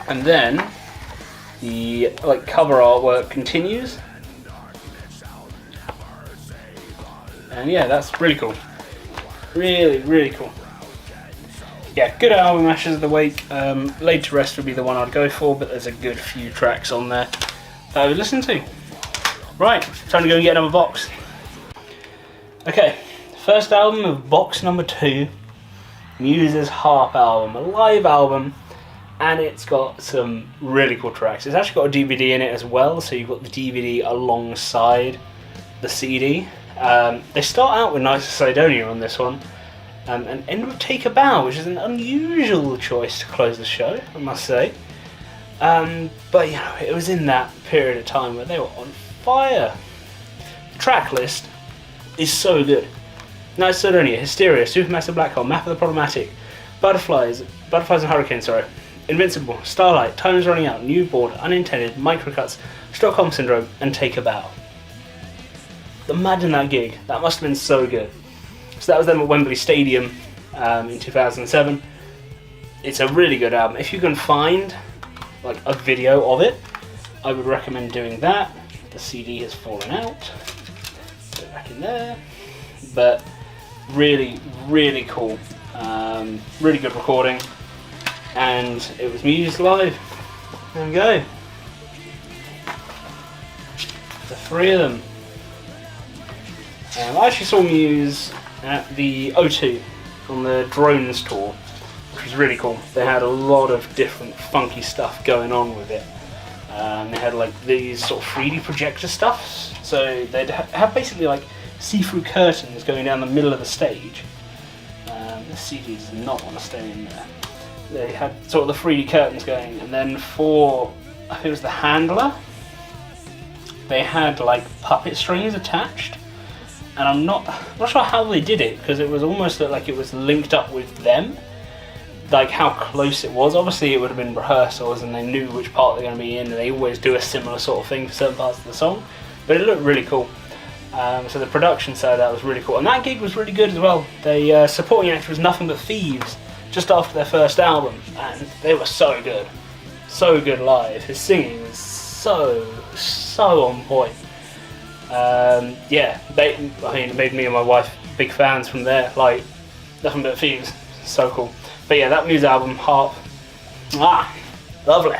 And then the cover artwork continues. And yeah, that's really cool. Really, really cool. Yeah, good album, Ashes of the Wake. Laid to Rest would be the one I'd go for, but there's a good few tracks on there that I would listen to. Right, time to go and get another box. Okay, first album of box number 2, Muse's Harp album, a live album, and it's got some really cool tracks. It's actually got a DVD in it as well, so you've got the DVD alongside the CD. They start out with Knights of Sidonia on this one, and end with Take a Bow, which is an unusual choice to close the show, I must say. But you know, it was in that period of time where they were on fire. The track list is so good. Knights of Sidonia, Hysteria, Supermassive Black Hole, Map of the Problematic, Butterflies and Hurricanes, Invincible, Starlight, Time is Running Out, New Board, Unintended, Microcuts, Stockholm Syndrome, and Take a Bow. Imagine that gig. That must have been so good. So that was them at Wembley Stadium in 2007. It's a really good album. If you can find a video of it, I would recommend doing that. The CD has fallen out. Put it back in there. But really, really cool. Really good recording. And it was Muse live. There we go. The 3 of them. I actually saw Muse at the O2 on the Drones tour, which was really cool. They had a lot of different funky stuff going on with it. They had these sort of 3D projector stuff, so they'd have basically see-through curtains going down the middle of the stage. The CD does not want to stay in there. They had sort of the 3D curtains going, and then for, I think it was the handler, they had puppet strings attached. And I'm not sure how they did it, because it was almost like it was linked up with them, how close it was. Obviously it would have been rehearsals and they knew which part they're going to be in, and they always do a similar sort of thing for certain parts of the song, but it looked really cool. So the production side of that was really cool, and that gig was really good as well. The supporting act was Nothing But Thieves, just after their first album, and they were so good live. His singing was so on point. Yeah, it made me and my wife big fans from there. Nothing But Thieves, so cool. But yeah, that Muse album, Harp, lovely.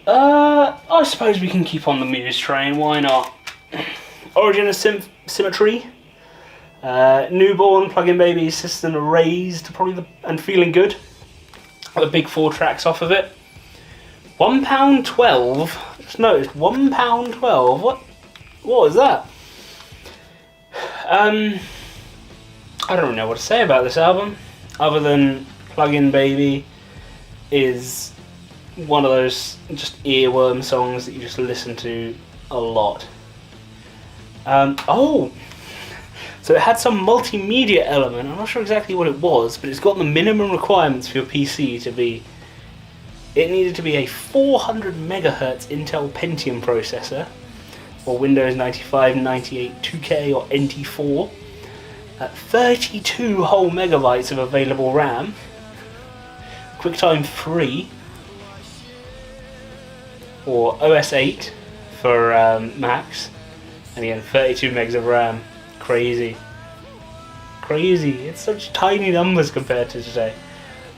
I suppose we can keep on the Muse train. Why not? Origin of Symmetry, Newborn, Plug-in Baby, System Erased, and Feeling Good. The big 4 tracks off of it. £1.12. Just noticed £1.12. What was that? I don't really know what to say about this album, other than Plug-in Baby is one of those just earworm songs that you just listen to a lot. So it had some multimedia element. I'm not sure exactly what it was, but it's got the minimum requirements for your PC to be. It needed to be a 400 megahertz Intel Pentium processor, or Windows 95, 98, 2K, or NT4, 32 whole megabytes of available RAM, QuickTime 3, or OS 8 for Macs, and again 32 megs of RAM. Crazy. It's such tiny numbers compared to today.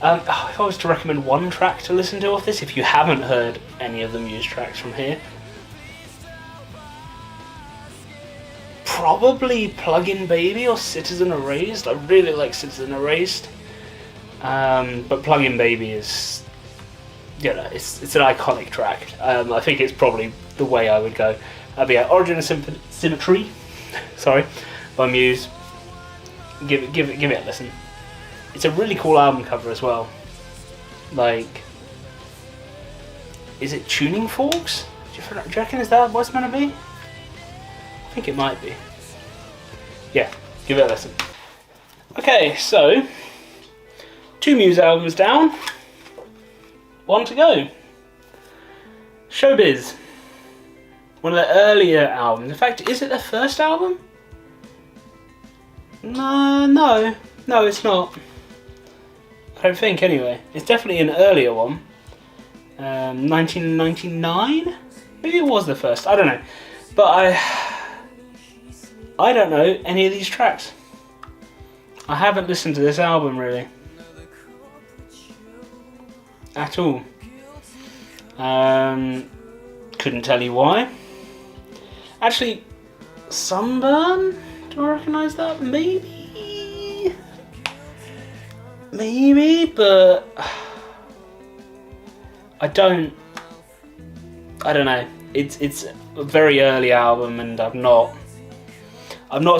If I was to recommend one track to listen to off this, if you haven't heard any of the Muse tracks from here, probably Plug-in Baby or Citizen Erased. I really like Citizen Erased, but Plug-in Baby is, you know, it's an iconic track. I think it's probably the way I would go. But yeah, Origin of Symmetry, sorry, by Muse. Give it a listen. It's a really cool album cover as well. Like, is it tuning forks? Do you reckon is that what it's meant to be? I think it might be. Yeah, give it a listen. Okay, so 2 Muse albums down, 1 to go. Showbiz. One of their earlier albums. In fact, is it their first album? No, it's not. I don't think, anyway. It's definitely an earlier one. 1999? Maybe it was the first, I don't know. But I don't know any of these tracks. I haven't listened to this album, really. At all. Couldn't tell you why. Actually, Sunburn? Do I recognise that? Maybe, but I don't know. It's a very early album, and I've not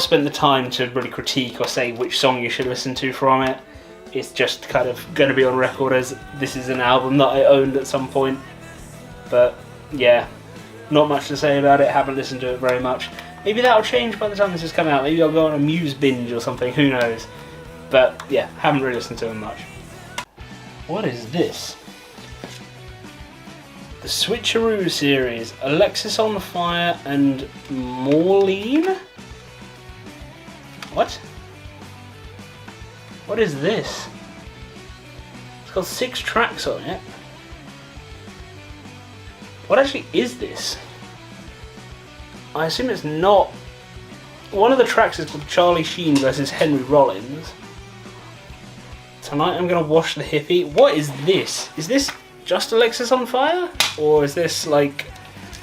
spent the time to really critique or say which song you should listen to from it. It's just kind of going to be on record as this is an album that I owned at some point. But yeah, not much to say about it. Haven't listened to it very much. Maybe that'll change by the time this is coming out. Maybe I'll go on a Muse binge or something. Who knows? But yeah, haven't really listened to them much. What is this? The Switcheroo series. Alexis on Fire and Maureen? What? What is this? It's got 6 tracks on it. What actually is this? I assume it's not. One of the tracks is called Charlie Sheen versus Henry Rollins. Tonight I'm gonna wash the hippie. What is this? Is this just Alexis on Fire? Or is this like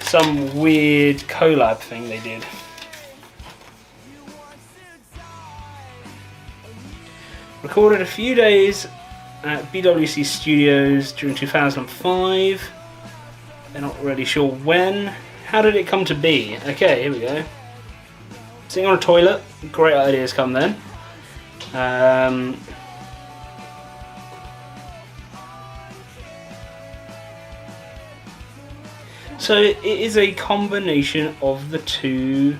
some weird collab thing they did? Recorded a few days at BWC Studios during 2005. They're not really sure when. How did it come to be? Okay, here we go. Sitting on a toilet. Great ideas come then. So it is a combination of the 2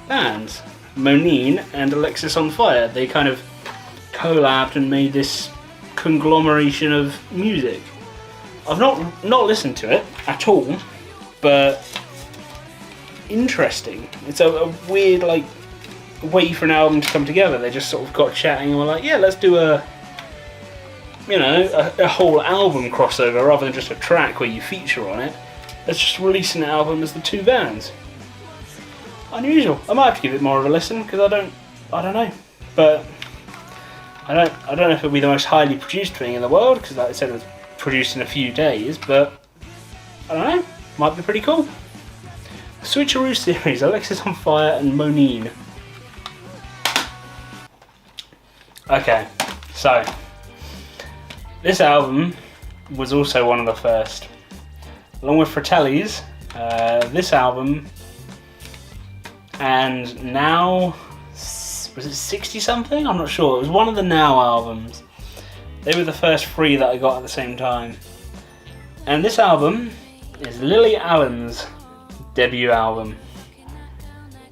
bands, Moneen and Alexis on Fire. They kind of collabed and made this conglomeration of music. I've not listened to it at all, but interesting. It's a weird like way for an album to come together. They just sort of got chatting and were like, yeah, let's do a whole album crossover rather than just a track where you feature on it. Let's just release an album as the 2 bands. Unusual. I might have to give it more of a listen because I don't know. But I don't know if it'll be the most highly produced thing in the world because, like I said, it was produced in a few days. But I don't know. Might be pretty cool. Switcheroo series, Alexis on Fire and Moneen. Okay, so this album was also one of the first. Along with Fratelli's, this album, and Now, was it 60 something? I'm not sure. It was one of the Now albums. They were the first 3 that I got at the same time. And this album is Lily Allen's debut album,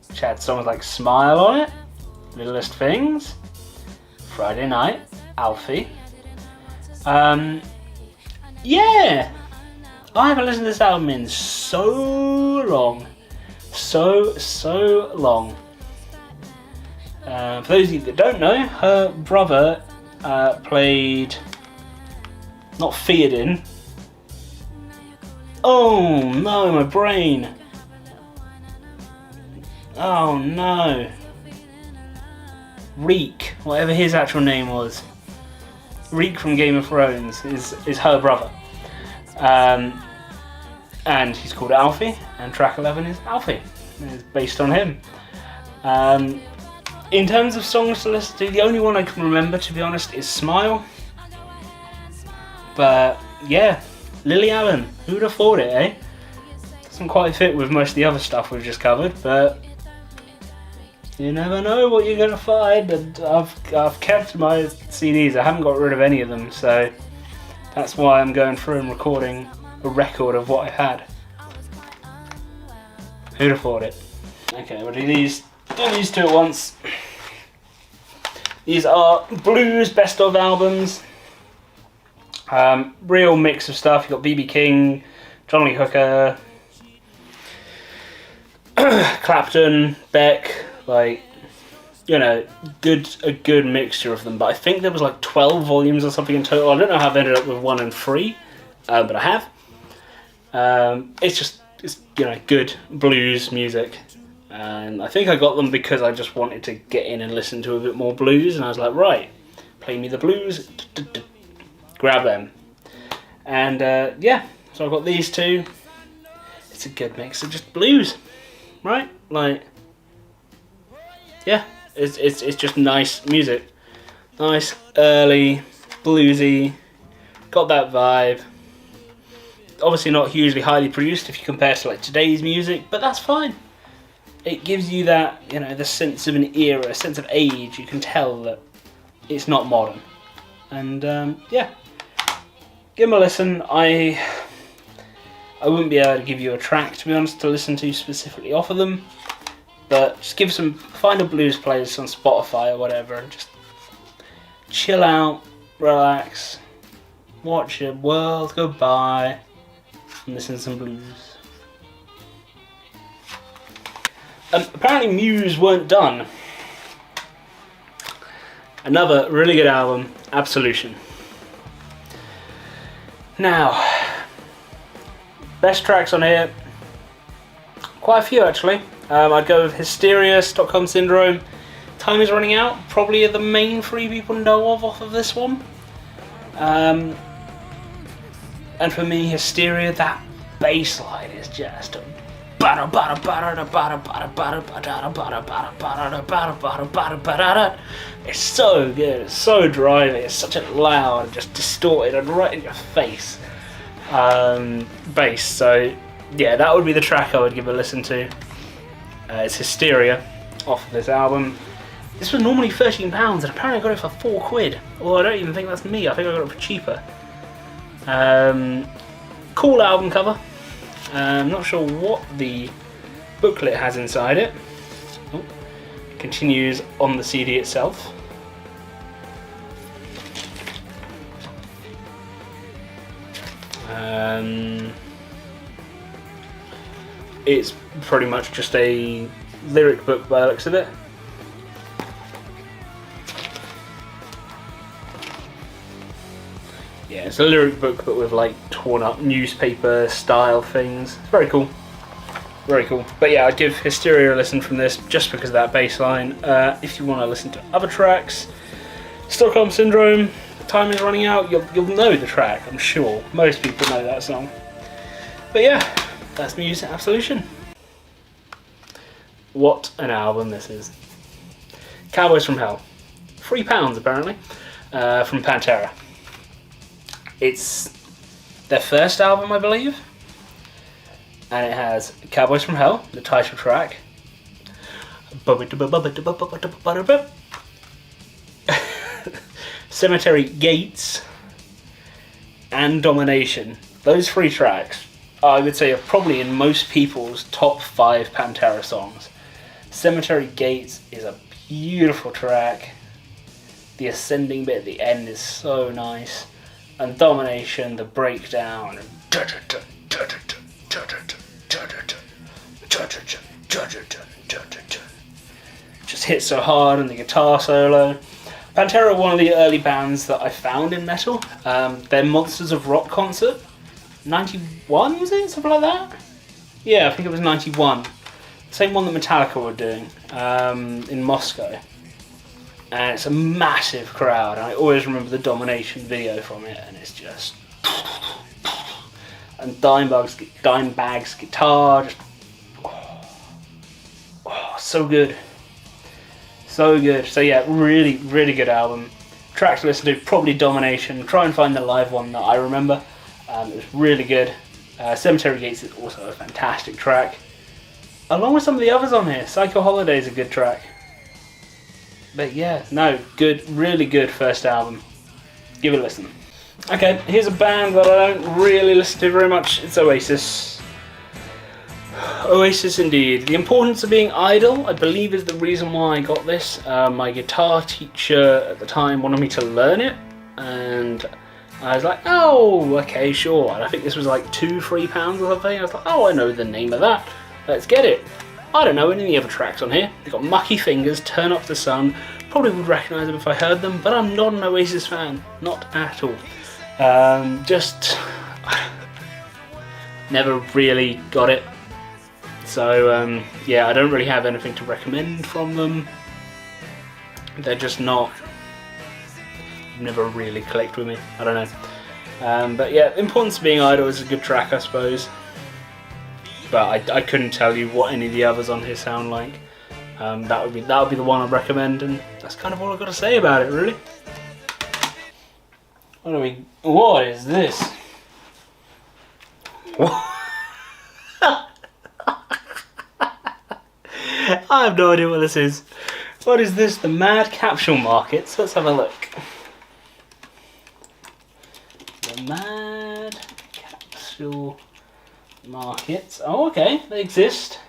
which had songs like Smile on it, Littlest Things, Friday Night, Alfie. Yeah, I haven't listened to this album in so long. So long. For those of you that don't know, her brother played, not Theoden. Oh no, my brain. Oh no. Reek, whatever his actual name was. Reek from Game of Thrones is her brother. And he's called Alfie, and track 11 is Alfie. It's based on him. In terms of songs to listen to, the only one I can remember, to be honest, is Smile. But yeah, Lily Allen, who'd have thought it, eh? Doesn't quite fit with most of the other stuff we've just covered, but you never know what you're gonna find. And I've kept my CDs. I haven't got rid of any of them, so that's why I'm going through and recording a record of what I had. Who'd have thought it? Okay, we'll do these two at once. These are Blues Best Of albums. Real mix of stuff. You've got B.B. King, John Lee Hooker, Clapton, Beck, like, you know, a good mixture of them. But I think there was like 12 volumes or something in total. I don't know how I've ended up with 1 and 3, but I have. It's you know, good blues music. And I think I got them because I just wanted to get in and listen to a bit more blues, and I was like, right, play me the blues, grab them. And yeah, so I've got these two. It's a good mix of just blues, right? Like, yeah, it's just nice music. Nice, early, bluesy, got that vibe. Obviously not hugely highly produced if you compare to like today's music, but that's fine. It gives you that, you know, the sense of an era, a sense of age. You can tell that it's not modern. And yeah, give them a listen. I wouldn't be able to give you a track, to be honest, to listen to specifically off of them, but just find a blues playlist on Spotify or whatever, and just chill out, relax, watch the world go by, and listen to some blues. Apparently Muse weren't done. Another really good album, Absolution. Now, best tracks on here, quite a few actually. I'd go with Hysteria, Stockholm Syndrome, Time Is Running Out, probably the main 3 people know of off of this one. And for me, Hysteria, that bass line is just it's so good, it's so driving, it's such a loud, just distorted and right in your face bass. So yeah, that would be the track I would give a listen to. It's Hysteria off of this album. This was normally £13 and apparently I got it for £4. Well, I don't even think that's me, I think I got it for cheaper. Cool album cover. I'm not sure what the booklet has inside it. Oh, continues on the CD itself. It's pretty much just a lyric book by the looks of it. Yeah, it's a lyric book but with like torn up newspaper style things. It's very cool. Very cool. But yeah, I'd give Hysteria a listen from this just because of that bass line. If you want to listen to other tracks, Stockholm Syndrome, Time Is Running Out, you'll know the track, I'm sure. Most people know that song. But yeah, that's Muse Absolution. What an album this is. Cowboys from Hell. £3 apparently, from Pantera. It's their first album, I believe. And it has Cowboys from Hell, the title track. Cemetery Gates and Domination. Those 3 tracks, I would say, are probably in most people's top 5 Pantera songs. Cemetery Gates is a beautiful track. The ascending bit at the end is so nice. And Domination, the breakdown. Just hits so hard, and the guitar solo. Pantera are one of the early bands that I found in metal. Their Monsters of Rock concert, 91 was it? Something like that? Yeah, I think it was 91. Same one that Metallica were doing in Moscow. and it's a massive crowd. I always remember the Domination video from it, and it's just, and Dimebag's guitar, just, so good, so good. So yeah, really, really good album. Track to listen to, probably Domination. Try and find the live one that I remember. It was really good. Cemetery Gates is also a fantastic track, along with some of the others on here. Psycho Holiday is a good track. But yeah, no, good, really good first album. Give it a listen. Okay, here's a band that I don't really listen to very much. It's Oasis. Oasis indeed. The Importance of Being Idle, I believe, is the reason why I got this. My guitar teacher at the time wanted me to learn it, and I was like, oh, okay, sure. And I think this was like £2-3 or something. I was like, oh, I know the name of that. Let's get it. I don't know any of the other tracks on here. They've got Mucky Fingers, Turn Up the Sun. Probably would recognise them if I heard them, but I'm not an Oasis fan. Not at all. Just never really got it. So yeah, I don't really have anything to recommend from them. They're just not, never really clicked with me. I don't know. But yeah, Importance of Being Idle is a good track, I suppose. But I couldn't tell you what any of the others on here sound like. That would be the one I'd recommend, and that's kind of all I've got to say about it, really. What is this? I have no idea what this is. What is this? The Mad Capsule Markets. Let's have a look. The Mad Capsule Markets. Oh, okay, they exist.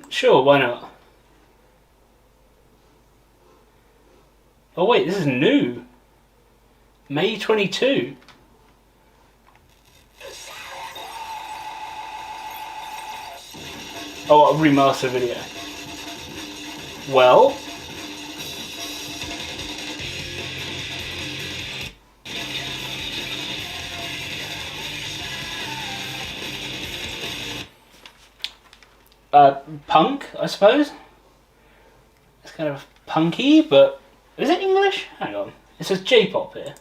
Sure, why not? Oh wait, this is new. May 22. Oh, a remaster video. Well, punk, I suppose. It's kind of punky, but is it English? Hang on, it says J-pop here.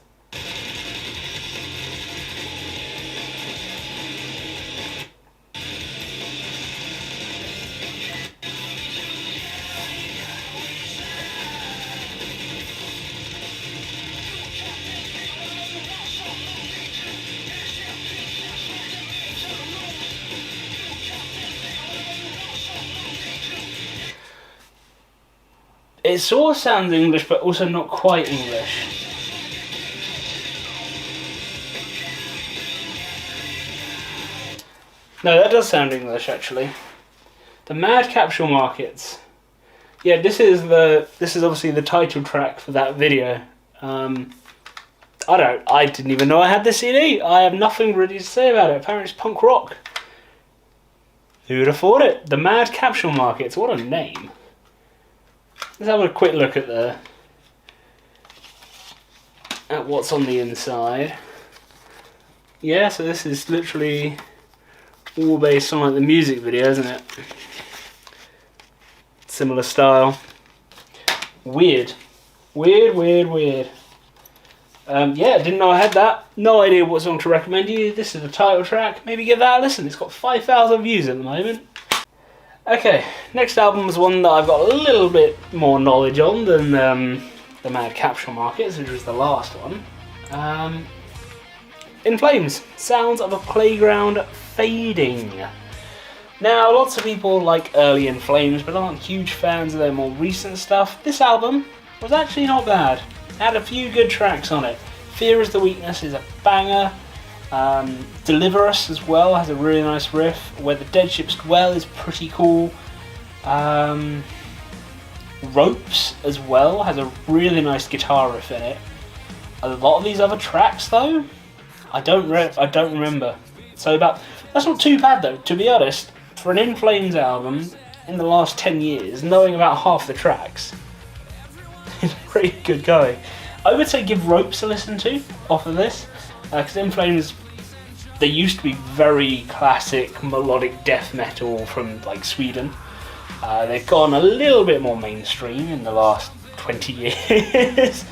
It sort of sounds English, but also not quite English. No, that does sound English, actually. The Mad Capsule Markets. Yeah, this is obviously the title track for that video. I didn't even know I had this CD. I have nothing really to say about it. Apparently it's punk rock. Who would have thought it? The Mad Capsule Markets. What a name. Let's have a quick look at what's on the inside. Yeah, so this is literally all based on like the music video, isn't it? Similar style. Weird. Yeah, didn't know I had that. No idea what song to recommend you. This is the title track. Maybe give that a listen. It's got 5,000 views at the moment. Okay, next album is one that I've got a little bit more knowledge on than the Mad Capsule Markets, which was the last one. In Flames, Sounds of a Playground Fading. Now, lots of people like early In Flames, but aren't huge fans of their more recent stuff. This album was actually not bad. It had a few good tracks on it. Fear is the Weakness is a banger. Deliver Us as well has a really nice riff. Where the Dead Ships Dwell is pretty cool. Ropes as well has a really nice guitar riff in it. A lot of these other tracks though, I don't remember. So that's not too bad though, to be honest. For an In Flames album in the last 10 years, knowing about half the tracks is pretty good going. I would say give Ropes a listen to off of this, because In Flames They used to be very classic melodic death metal from like Sweden. They've gone a little bit more mainstream in the last 20 years.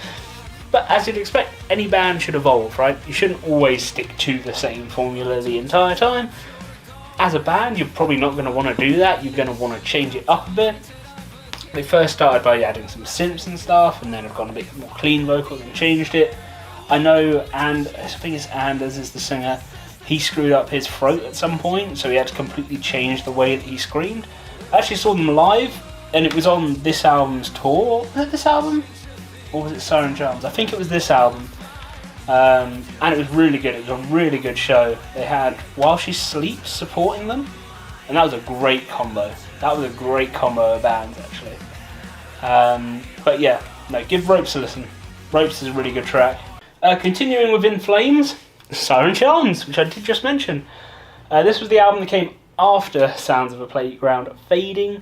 But as you'd expect, any band should evolve, right? You shouldn't always stick to the same formula the entire time. As a band, you're probably not going to want to do that. You're going to want to change it up a bit. They first started by adding some synths and stuff, and then have gone a bit more clean vocals and changed it. I know, and I think it's Anders is the singer. He screwed up his throat at some point, so he had to completely change the way that he screamed. I actually saw them live, and it was on this album's tour. Was it this album? Or was it Siren Charms? I think it was this album. And it was really good. It was a really good show. They had While She Sleeps supporting them, and that was a great combo. That was a great combo of bands, actually. But yeah, no, give Ropes a listen. Ropes is a really good track. Continuing with In Flames, Siren Charms, which I did just mention. This was the album that came after Sounds of a Playground Fading.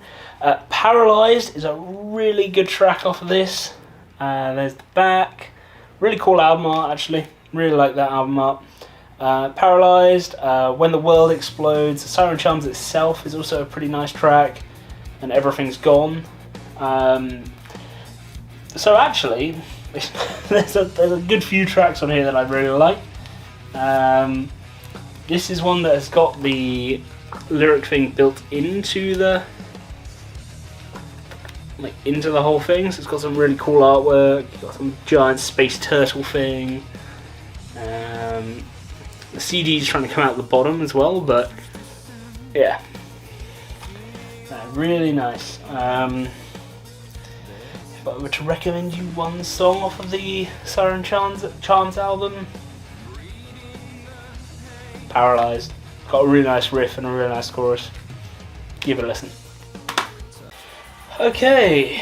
Paralysed is a really good track off of this. There's the back. Really cool album art, actually. Really like that album art. Paralysed, When the World Explodes. Siren Charms itself is also a pretty nice track. And Everything's Gone. So actually, there's a good few tracks on here that I really like. This is one that has got the lyric thing built into the whole thing, so it's got some really cool artwork. You've got some giant space turtle thing. The CD's trying to come out the bottom as well, but yeah, really nice. If I were to recommend you one song off of the Siren Charms album, Paralysed. Got a really nice riff and a really nice chorus. Give it a listen. Okay,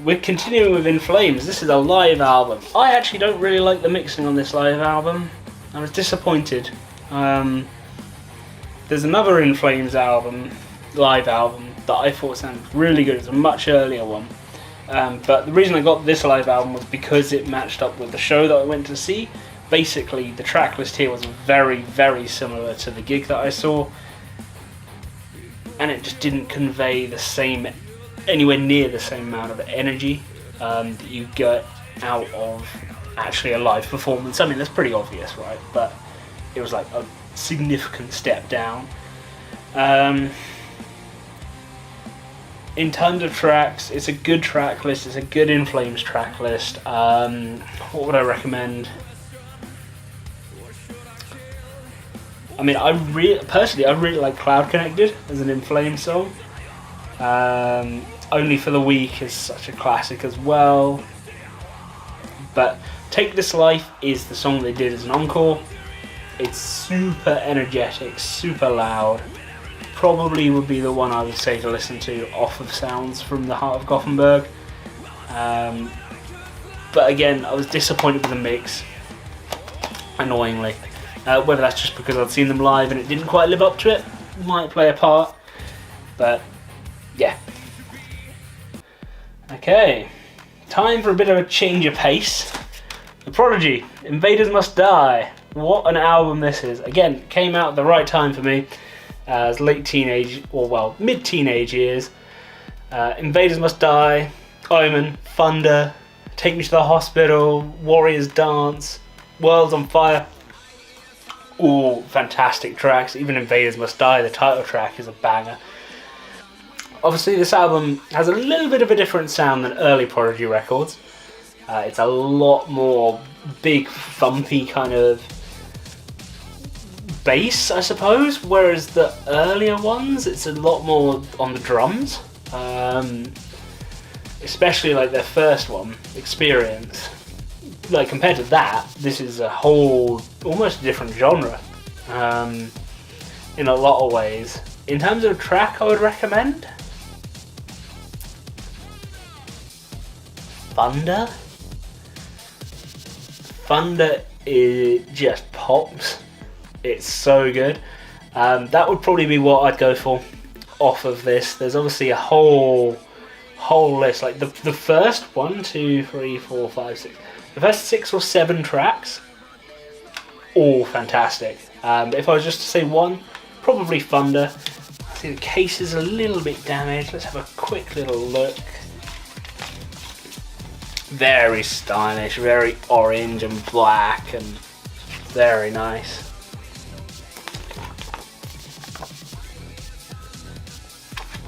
we're continuing with In Flames. This is a live album. I actually don't really like the mixing on this live album. I was disappointed. There's another In Flames album, live album, that I thought sounded really good. It's a much earlier one. But the reason I got this live album was because it matched up with the show that I went to see. Basically, the track list here was very, very similar to the gig that I saw. And it just didn't convey the same, anywhere near the same amount of energy that you get out of actually a live performance. I mean, that's pretty obvious, right? But it was like a significant step down. In terms of tracks, it's a good track list. It's a good In Flames track list. What would I recommend? I mean, personally, I really like Cloud Connected as an In Flames song. Only for the Weak is such a classic as well. But Take This Life is the song they did as an encore. It's super energetic, super loud. Probably would be the one I would say to listen to off of Sounds from the Heart of Gothenburg. But again, I was disappointed with the mix, annoyingly. Whether that's just because I'd seen them live and it didn't quite live up to it, might play a part. But yeah. Okay, time for a bit of a change of pace. The Prodigy, Invaders Must Die. What an album this is. Again, came out at the right time for me. As late teenage, or well, mid-teenage years. Invaders Must Die, Omen, Thunder, Take Me to the Hospital, Warriors Dance, Worlds on Fire. All fantastic tracks. Even Invaders Must Die, the title track, is a banger. Obviously, this album has a little bit of a different sound than early Prodigy records. It's a lot more big, thumpy kind of bass, I suppose, whereas the earlier ones, it's a lot more on the drums. Especially like their first one, Experience. Like compared to that, this is a whole, almost different genre in a lot of ways. In terms of track I would recommend, Thunder. Thunder just pops. It's so good. That would probably be what I'd go for off of this. There's obviously a whole list. Like the first 1, 2, 3, 4, 5, 6. The first 6 or 7 tracks, all fantastic. But if I was just to say one, probably Thunder. See, the case is a little bit damaged. Let's have a quick little look. Very stylish, very orange and black, and very nice.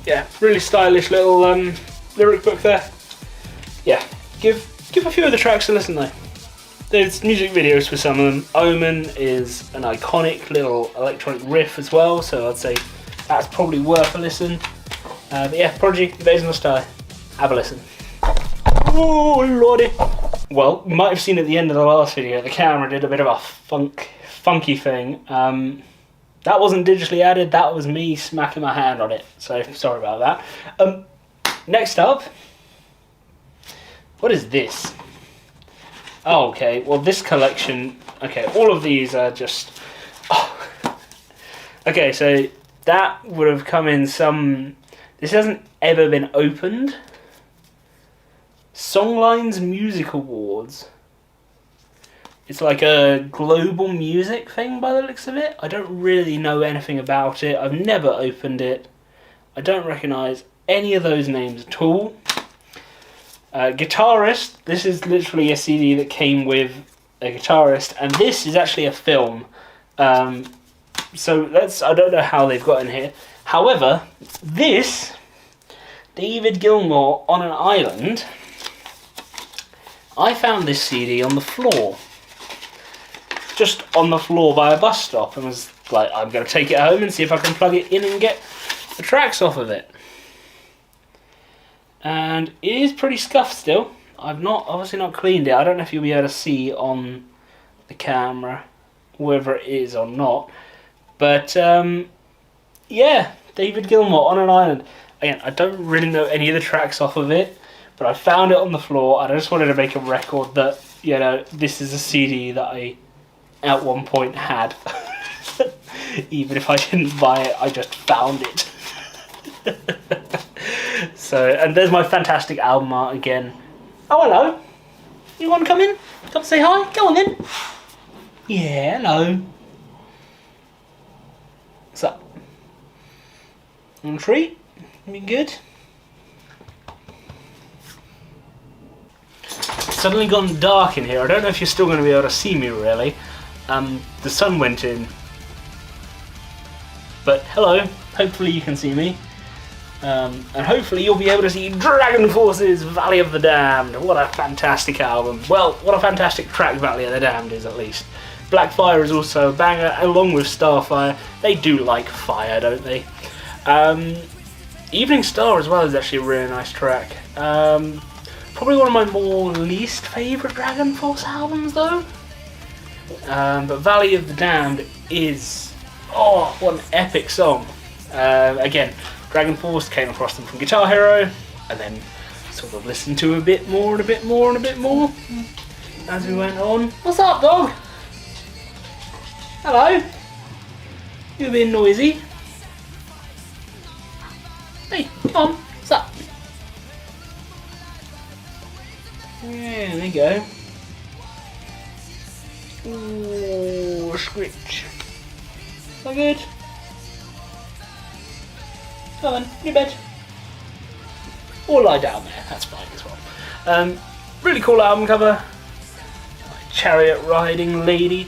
Yeah, really stylish little lyric book there. Yeah, give a few of the tracks a listen though. There's music videos for some of them. Omen is an iconic little electronic riff as well, so I'd say that's probably worth a listen. But yeah, Prodigy, Invasion of Style, have a listen. Oh lordy. Well, you might have seen at the end of the last video, the camera did a bit of a funky thing. That wasn't digitally added, that was me smacking my hand on it, so sorry about that. Next up, what is this? Oh, okay, well this collection, okay, all of these are just, oh. Okay, so that would have come in some, this hasn't ever been opened. Songlines Music Awards. It's like a global music thing by the looks of it. I don't really know anything about it. I've never opened it. I don't recognise any of those names at all. Guitarist. This is literally a CD that came with a guitarist, and this is actually a film. So I don't know how they've got in here. However, this, David Gilmour on an Island, I found this CD on the floor. Just on the floor by a bus stop, and was like, I'm going to take it home and see if I can plug it in and get the tracks off of it. And it is pretty scuffed still. I've obviously not cleaned it. I don't know if you'll be able to see on the camera whether it is or not. But yeah, David Gilmour on an Island. Again, I don't really know any of the tracks off of it, but I found it on the floor and I just wanted to make a record that, you know, this is a CD that I at one point had. Even if I didn't buy it, I just found it. So, and there's my fantastic album art again. Oh, hello. You want to come in? Come say hi? Go on then. Yeah, hello. What's up? On a treat? You good? It's suddenly gone dark in here. I don't know if you're still going to be able to see me really. The sun went in. But hello, hopefully you can see me. And hopefully you'll be able to see Dragon Force's Valley of the Damned. What a fantastic album. Well, what a fantastic track Valley of the Damned is, at least. Blackfire is also a banger, along with Starfire. They do like fire, don't they? Evening Star as well is actually a really nice track. Probably one of my more least favourite Dragon Force albums though. But Valley of the Damned is, oh, what an epic song. Again, Dragon Force came across them from Guitar Hero, and then sort of listened to a bit more and a bit more and a bit more as we went on. What's up, dog? Hello? You being noisy? Hey, come on, what's up? Yeah, there you go. Ooh, scritch. Is that good? Come on, in your bed. Or lie down there, that's fine as well. Really cool album cover. Chariot riding lady.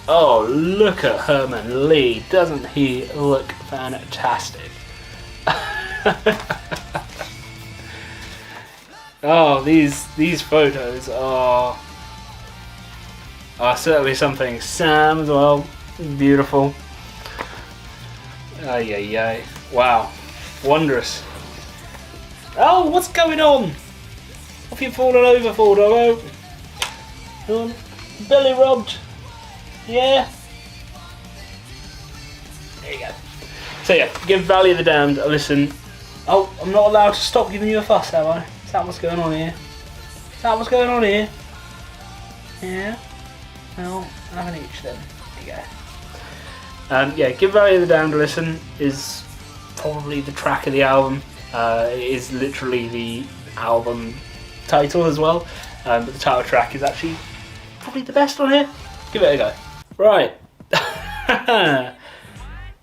Oh, look at Herman Lee. Doesn't he look fantastic? Oh, these photos are certainly something. Sam as well, beautiful. Ay ay ay! Wow, wondrous. Oh, what's going on? Have you fallen over, for doggo? Belly rubbed. Yeah. There you go. So yeah, give Valley of the Damned a listen. Oh, I'm not allowed to stop giving you a fuss, am I? Is that what's going on here? Is that what's going on here? Yeah? Well, have an each then. There you go. Yeah, give Valley of the Damned a listen. Is probably the track of the album. It is literally the album title as well. But the title track is actually probably the best on here. give it a go. Right.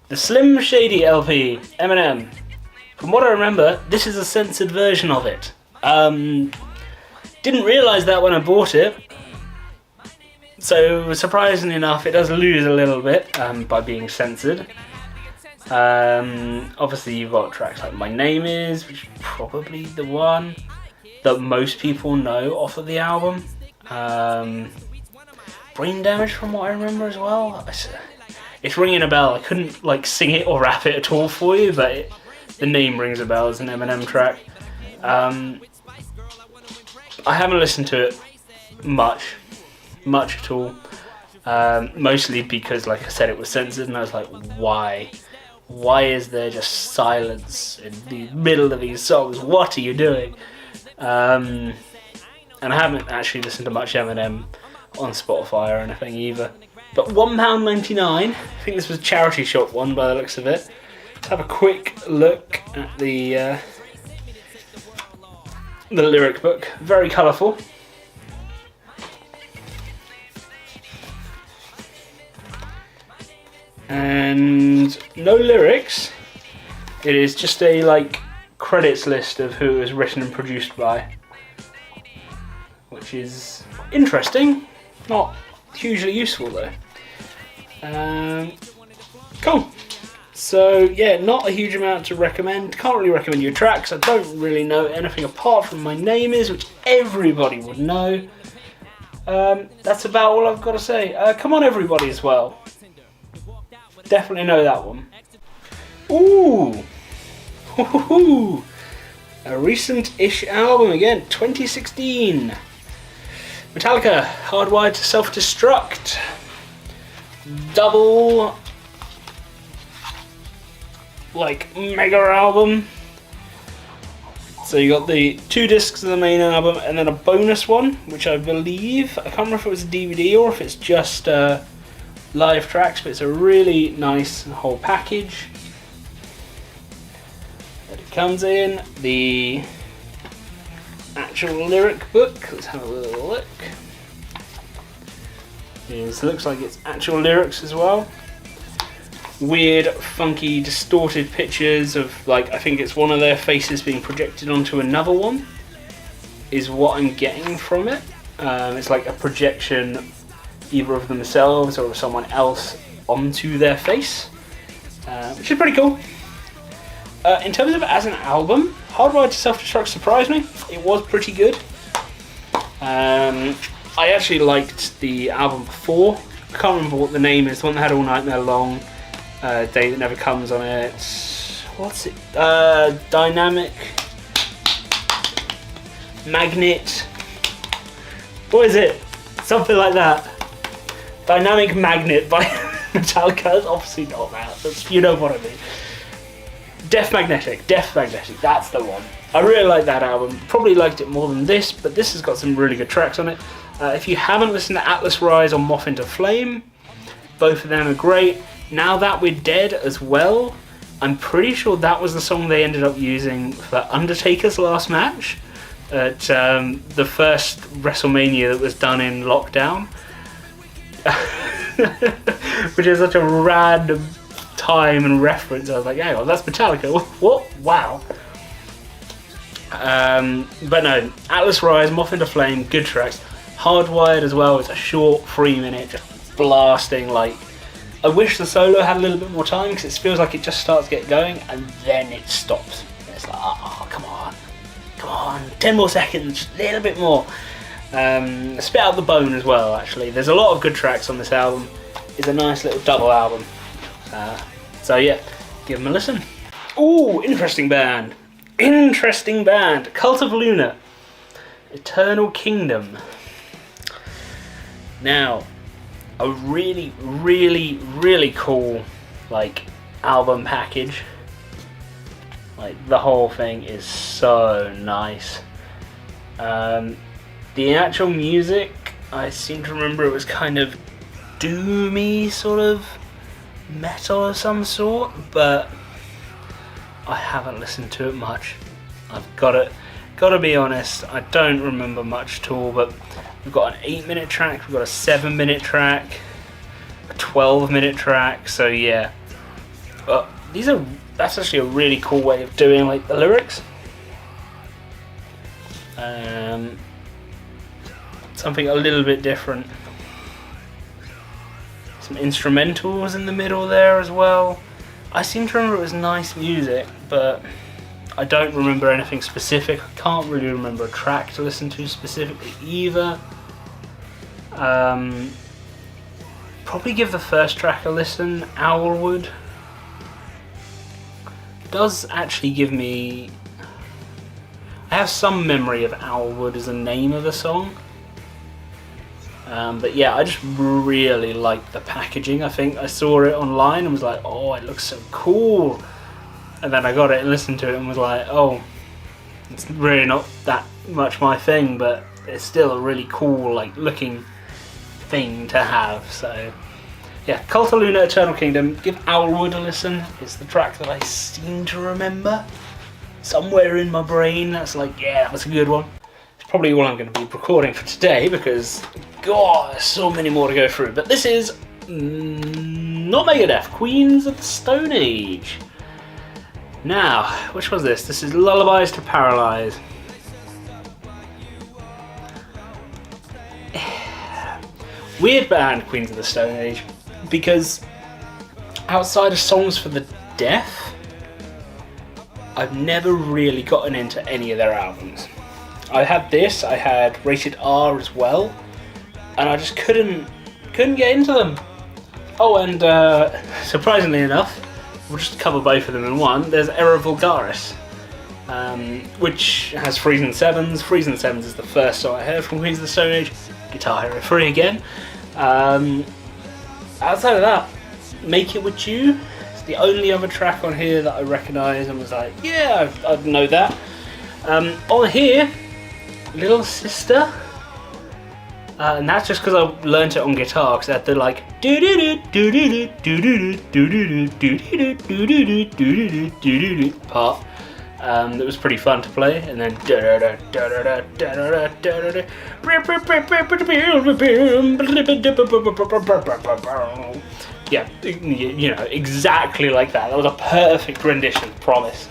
The Slim Shady LP, Eminem. From what I remember, this is a censored version of it. Didn't realise that when I bought it. So surprisingly enough, it does lose a little bit by being censored. Obviously you've got tracks like My Name Is, which is probably the one that most people know off of the album. Brain Damage, from what I remember as well. It's ringing a bell. I couldn't like sing it or rap it at all for you, but the name rings a bell as an Eminem track. I haven't listened to it much at all. Mostly because, like I said, it was censored, and I was like, why? Why is there just silence in the middle of these songs? What are you doing? And I haven't actually listened to much Eminem on Spotify or anything either. But £1.99, I think this was a charity shop one by the looks of it. Let's have a quick look at the lyric book. Very colourful. And no lyrics. It is just a like credits list of who it was written and produced by, which is interesting. Not hugely useful though. Cool. So yeah, not a huge amount to recommend. Can't really recommend your tracks. I don't really know anything apart from My Name Is, which everybody would know. That's about all I've got to say. Come On Everybody as well. Definitely know that one. Ooh. A recent-ish album again, 2016. Metallica, Hardwired to Self-Destruct. Double, like, mega album. So you got the 2 discs of the main album and then a bonus one, which I believe, I can't remember if it was a DVD or if it's just live tracks, but it's a really nice whole package that it comes in. The actual lyric book, let's have a little look. It looks like it's actual lyrics as well. Weird, funky, distorted pictures of, like, I think it's one of their faces being projected onto another one, is what I'm getting from it. It's like a projection either of themselves or of someone else onto their face, which is pretty cool. In terms of as an album, Hardwired to Self-Destruct surprised me. It was pretty good. I actually liked the album before. I can't remember what the name is. The one that had All Nightmare Long, Day That Never Comes on it. What's it? Dynamic Magnet. What is it? Something like that. Dynamic Magnet by Metallica. It's obviously not that. That's, you know what I mean. Death Magnetic. That's the one. I really like that album. Probably liked it more than this, but this has got some really good tracks on it. If you haven't listened to Atlas Rise or Moth into Flame, both of them are great. Now That We're Dead as well. I'm pretty sure that was the song they ended up using for Undertaker's last match at the first WrestleMania that was done in lockdown. Which is such a random time and reference. I was like, hang on, that's Metallica. What? Wow. But no, Atlas Rise, Moth into Flame, good tracks. Hardwired as well, it's a short 3 minute, just blasting. Like, I wish the solo had a little bit more time because it feels like it just starts to get going and then it stops. And it's like, oh, come on, 10 more seconds, just a little bit more. Spit Out the Bone as well, actually. There's a lot of good tracks on this album. It's a nice little double album. So yeah, give them a listen. Ooh, interesting band. Cult of Luna, Eternal Kingdom. Now, a really, really, really cool, like, album package. Like, the whole thing is so nice. The actual music, I seem to remember it was kind of doomy, sort of metal of some sort, but I haven't listened to it much. I've got it. Gotta be honest, I don't remember much at all, but we've got an 8-minute track, we've got a 7-minute track, a 12-minute track, so yeah. But that's actually a really cool way of doing like the lyrics. Something a little bit different. Some instrumentals in the middle there as well. I seem to remember it was nice music, but I don't remember anything specific. I can't really remember a track to listen to specifically either. Probably give the first track a listen, Owlwood. Does actually give me... I have some memory of Owlwood as a name of a song. But yeah, I just really liked the packaging. I think I saw it online and was like, oh, it looks so cool. And then I got it and listened to it and was like, oh, it's really not that much my thing, but it's still a really cool, like, looking thing to have. So yeah, Cult of Luna Eternal Kingdom, give Owlwood a listen. It's the track that I seem to remember. Somewhere in my brain that's like, yeah, that was a good one. It's probably all I'm going to be recording for today because, God, there's so many more to go through. But this is not Megadeth, Queens of the Stone Age. Now, which was this? This is Lullabies to Paralyze. Weird band, Queens of the Stone Age, because outside of Songs for the Deaf, I've never really gotten into any of their albums. I had this, I had Rated R as well, and I just couldn't get into them. Oh, and surprisingly enough, we'll just cover both of them in one. There's Era Vulgaris, which has Freezing Sevens. Freezing Sevens is the first song I heard from Queens of the Stone Age. Guitar Hero 3 again. Outside of that, Make It With You is the only other track on here that I recognise and was like, yeah, I know that. On here, Little Sister, and that's just because I learnt it on guitar, because I had the like part that was pretty fun to play, and then yeah, you know, exactly like that. That was a perfect rendition, promise.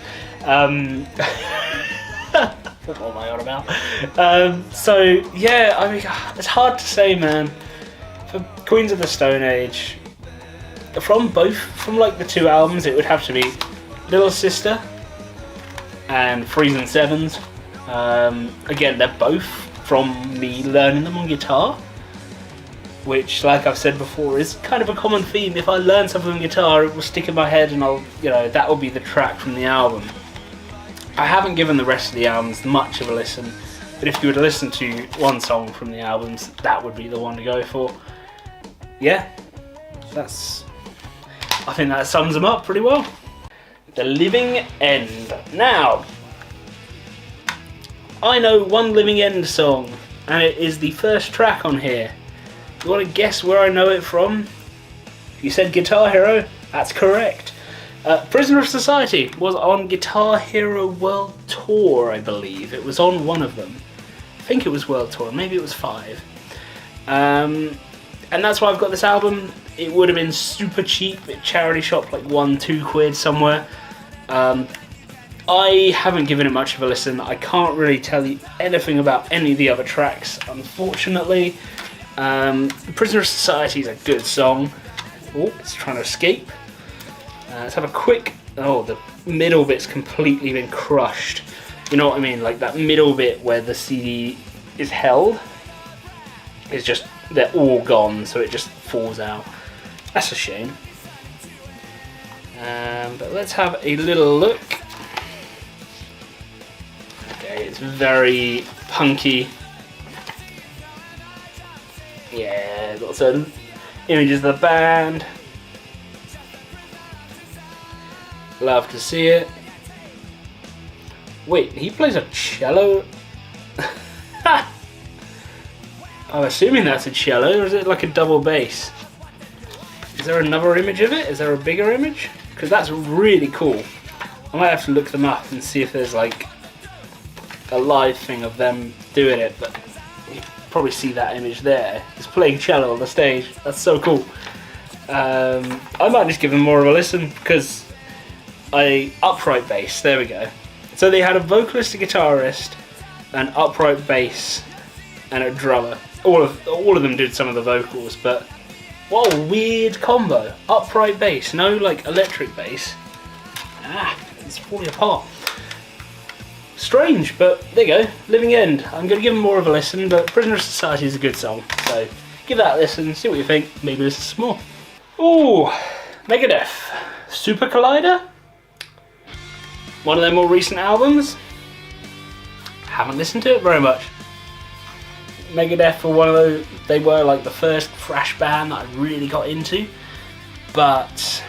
What am I on about? So yeah, I mean, it's hard to say, man. For Queens of the Stone Age, from like the two albums, it would have to be Little Sister and Freezing Sevens. Again, they're both from me learning them on guitar, which, like I've said before, is kind of a common theme. If I learn something on guitar, it will stick in my head, and that will be the track from the album. I haven't given the rest of the albums much of a listen, but if you were to listen to one song from the albums, that would be the one to go for. Yeah, I think that sums them up pretty well. The Living End. Now, I know one Living End song, and it is the first track on here. You want to guess where I know it from? You said Guitar Hero? That's correct. Prisoner of Society was on Guitar Hero World Tour, I believe. It was on one of them. I think it was World Tour, maybe it was 5. And that's why I've got this album. It would have been super cheap at charity shop, like £1-2 somewhere. I haven't given it much of a listen. I can't really tell you anything about any of the other tracks, unfortunately. Prisoner of Society is a good song. Oh, it's trying to escape. Let's have a quick... Oh, the middle bit's completely been crushed. You know what I mean? Like that middle bit where the CD is held is just... They're all gone, so it just falls out. That's a shame. But let's have a little look. Okay, it's very punky. Yeah, got certain images of the band. Love to see it. Wait, he plays a cello? I'm assuming that's a cello, or is it like a double bass? Is there another image of it? Is there a bigger image? Because that's really cool. I might have to look them up and see if there's like a live thing of them doing it, but you can probably see that image there. He's playing cello on the stage. That's so cool. I might just give them more of a listen because upright bass. There we go. So they had a vocalist, a guitarist, an upright bass, and a drummer. All of them did some of the vocals, but what a weird combo. Upright bass, no like electric bass. It's falling apart. Strange, but there you go. Living End. I'm going to give them more of a listen, but Prisoner of Society is a good song. So give that a listen, see what you think. Maybe listen some more. Ooh, Megadeth. Super Collider. One of their more recent albums. Haven't listened to it very much. Megadeth were one of those, they were like the first thrash band that I really got into. But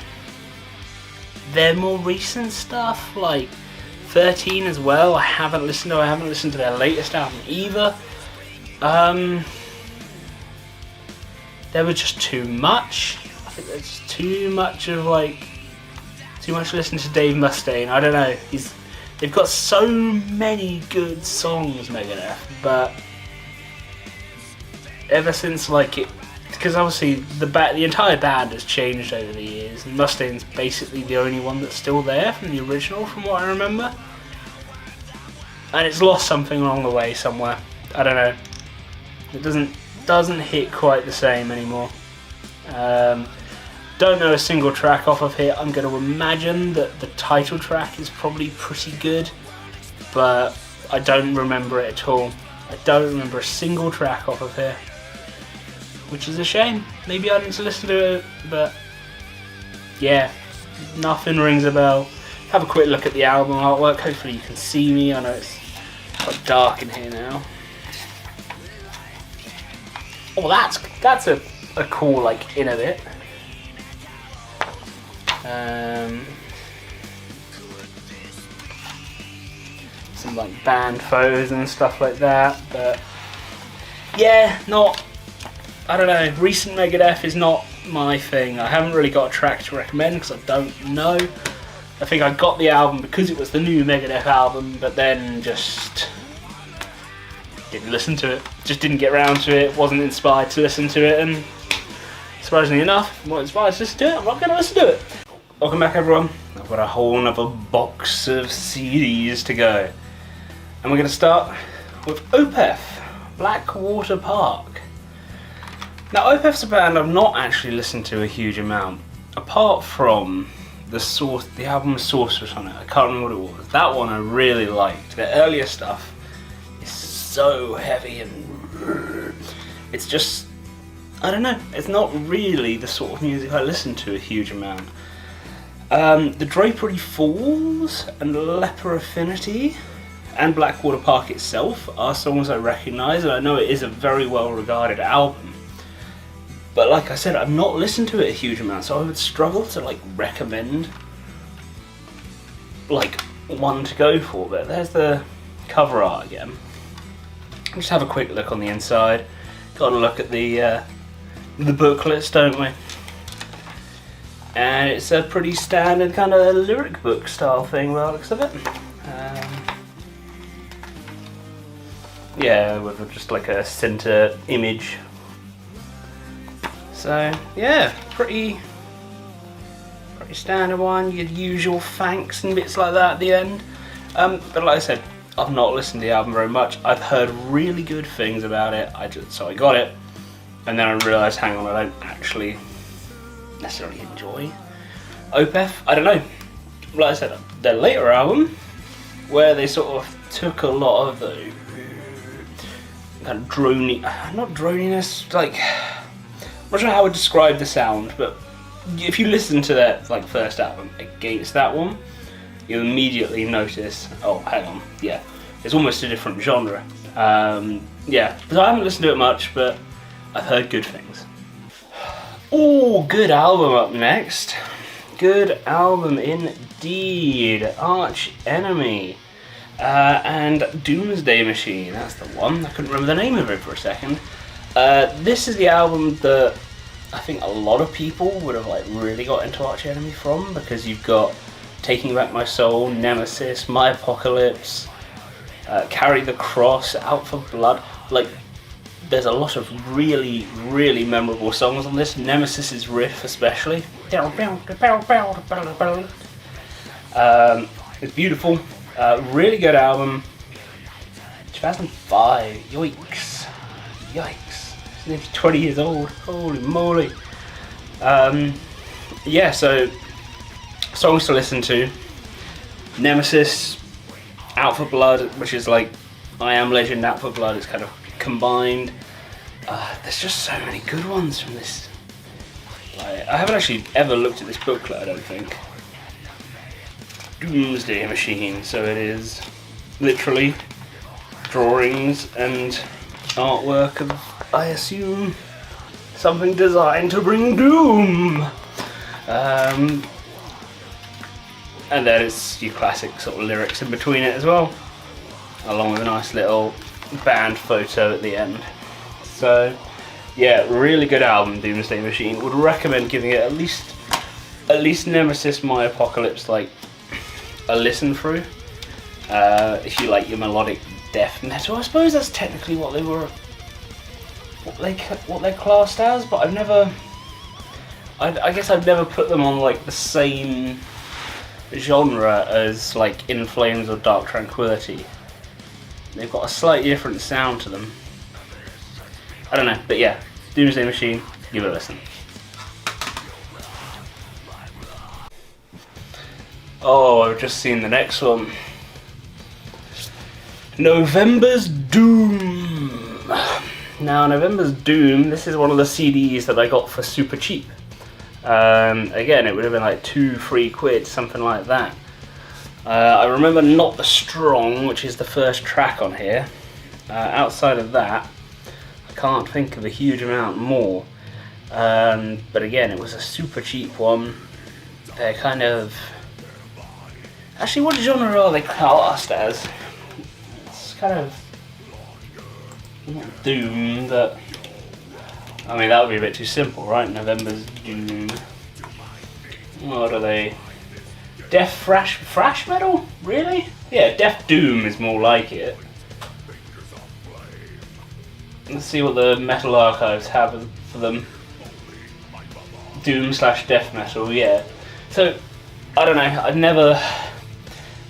their more recent stuff, like 13 as well, I haven't listened to. I haven't listened to their latest album either. There was just too much. I think there's just too much listening to Dave Mustaine. I don't know. They've got so many good songs, Megadeth, but ever since because obviously the entire band has changed over the years, and Mustaine's basically the only one that's still there from the original, from what I remember. And it's lost something along the way somewhere. I don't know. It doesn't hit quite the same anymore. Don't know a single track off of here. I'm going to imagine that the title track is probably pretty good, but I don't remember it at all. I don't remember a single track off of here, which is a shame. Maybe I need to listen to it, but yeah, nothing rings a bell. Have a quick look at the album artwork. Hopefully you can see me. I know it's quite dark in here now. Oh, that's a cool inner bit. Some band photos and stuff like that, but yeah, I don't know, recent Megadeth is not my thing. I haven't really got a track to recommend because I don't know. I think I got the album because it was the new Megadeth album, but then just didn't listen to it. Just didn't get around to it, wasn't inspired to listen to it, and surprisingly enough, I'm not inspired to listen to it, I'm not going to listen to it. Welcome back everyone. I've got a whole nother box of CDs to go. And we're going to start with Opeth, Blackwater Park. Now Opeth's a band I've not actually listened to a huge amount, apart from the album Sorceress on it. I can't remember what it was. That one I really liked. The earlier stuff is so heavy and it's just, I don't know, it's not really the sort of music I listen to a huge amount. The Drapery Falls and Leper Affinity and Blackwater Park itself are songs I recognise, and I know it is a very well regarded album. But like I said, I've not listened to it a huge amount, so I would struggle to recommend one to go for. But there's the cover art again. Just have a quick look on the inside. Got to look at the booklets, don't we? And it's a pretty standard kind of lyric book style thing by the looks of it. Yeah, with just a center image. So yeah, pretty standard one. Your usual thanks and bits like that at the end. But like I said, I've not listened to the album very much. I've heard really good things about it. So I got it, and then I realised, hang on, I don't actually necessarily enjoy Opeth. I don't know. Like I said, their later album, where they sort of took a lot of the kind of not droniness, I'm not sure how I would describe the sound, but if you listen to their first album against that one, you immediately notice, oh, hang on, yeah, it's almost a different genre. Yeah, but I haven't listened to it much, but I've heard good things. Oh, good album up next. Good album indeed. Arch Enemy and Doomsday Machine. That's the one. I couldn't remember the name of it for a second. This is the album that I think a lot of people would have really got into Arch Enemy from, because you've got Taking Back My Soul, Nemesis, My Apocalypse, Carry the Cross, Out for Blood. Like, there's a lot of really, really memorable songs on this. Nemesis's riff, especially. It's beautiful. Really good album. 2005. Yikes. It's nearly 20 years old. Holy moly. Yeah, so songs to listen to. Nemesis, Out for Blood, which is like I Am Legend, Out for Blood. It's kind of combined. There's just so many good ones from this. Like, I haven't actually ever looked at this booklet, I don't think. Doomsday Machine, so it is literally drawings and artwork of, I assume, something designed to bring doom. And then it's your classic sort of lyrics in between it as well, along with a nice little band photo at the end. So yeah, really good album, Doomsday Machine. Would recommend giving it at least Nemesis My Apocalypse like a listen through. If you like your melodic death metal, I suppose that's technically what they're classed as, but I guess I've never put them on like the same genre as like In Flames or Dark Tranquillity. They've got a slightly different sound to them. I don't know, but yeah, Doomsday Machine, give it a listen. Oh, I've just seen the next one. November's Doom. Now, November's Doom, this is one of the CDs that I got for super cheap. Again, it would have been like 2-3 quid, something like that. I remember Not the Strong, which is the first track on here. Outside of that, I can't think of a huge amount more. But again, it was a super cheap one. They're kind of... Actually, what genre are they classed as? It's kind of... not Doom, but... I mean, that would be a bit too simple, right? November's Doom. What are they? Death thrash metal? Really? Yeah, Death Doom is more like it. Let's see what the Metal Archives have for them. Doom/death metal, yeah. So, I don't know,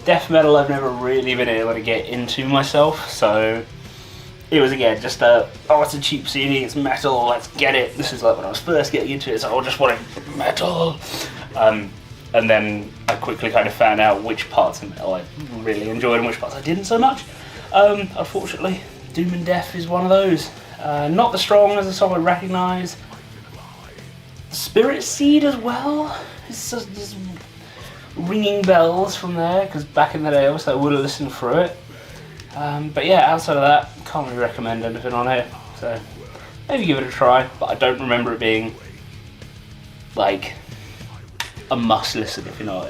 death metal I've never really been able to get into myself, so it was again just it's a cheap CD, it's metal, let's get it. This is like when I was first getting into it, so I just wanted metal. And then I quickly kind of found out which parts of metal I really enjoyed and which parts I didn't so much. Unfortunately, Doom and Death is one of those. Not the Strong as a song I recognise. Spirit Seed as well. It's just ringing bells from there, because back in the day obviously I would have listened through it. But yeah, outside of that, can't really recommend anything on here. So maybe give it a try, but I don't remember it being like a must listen, if you know what I mean.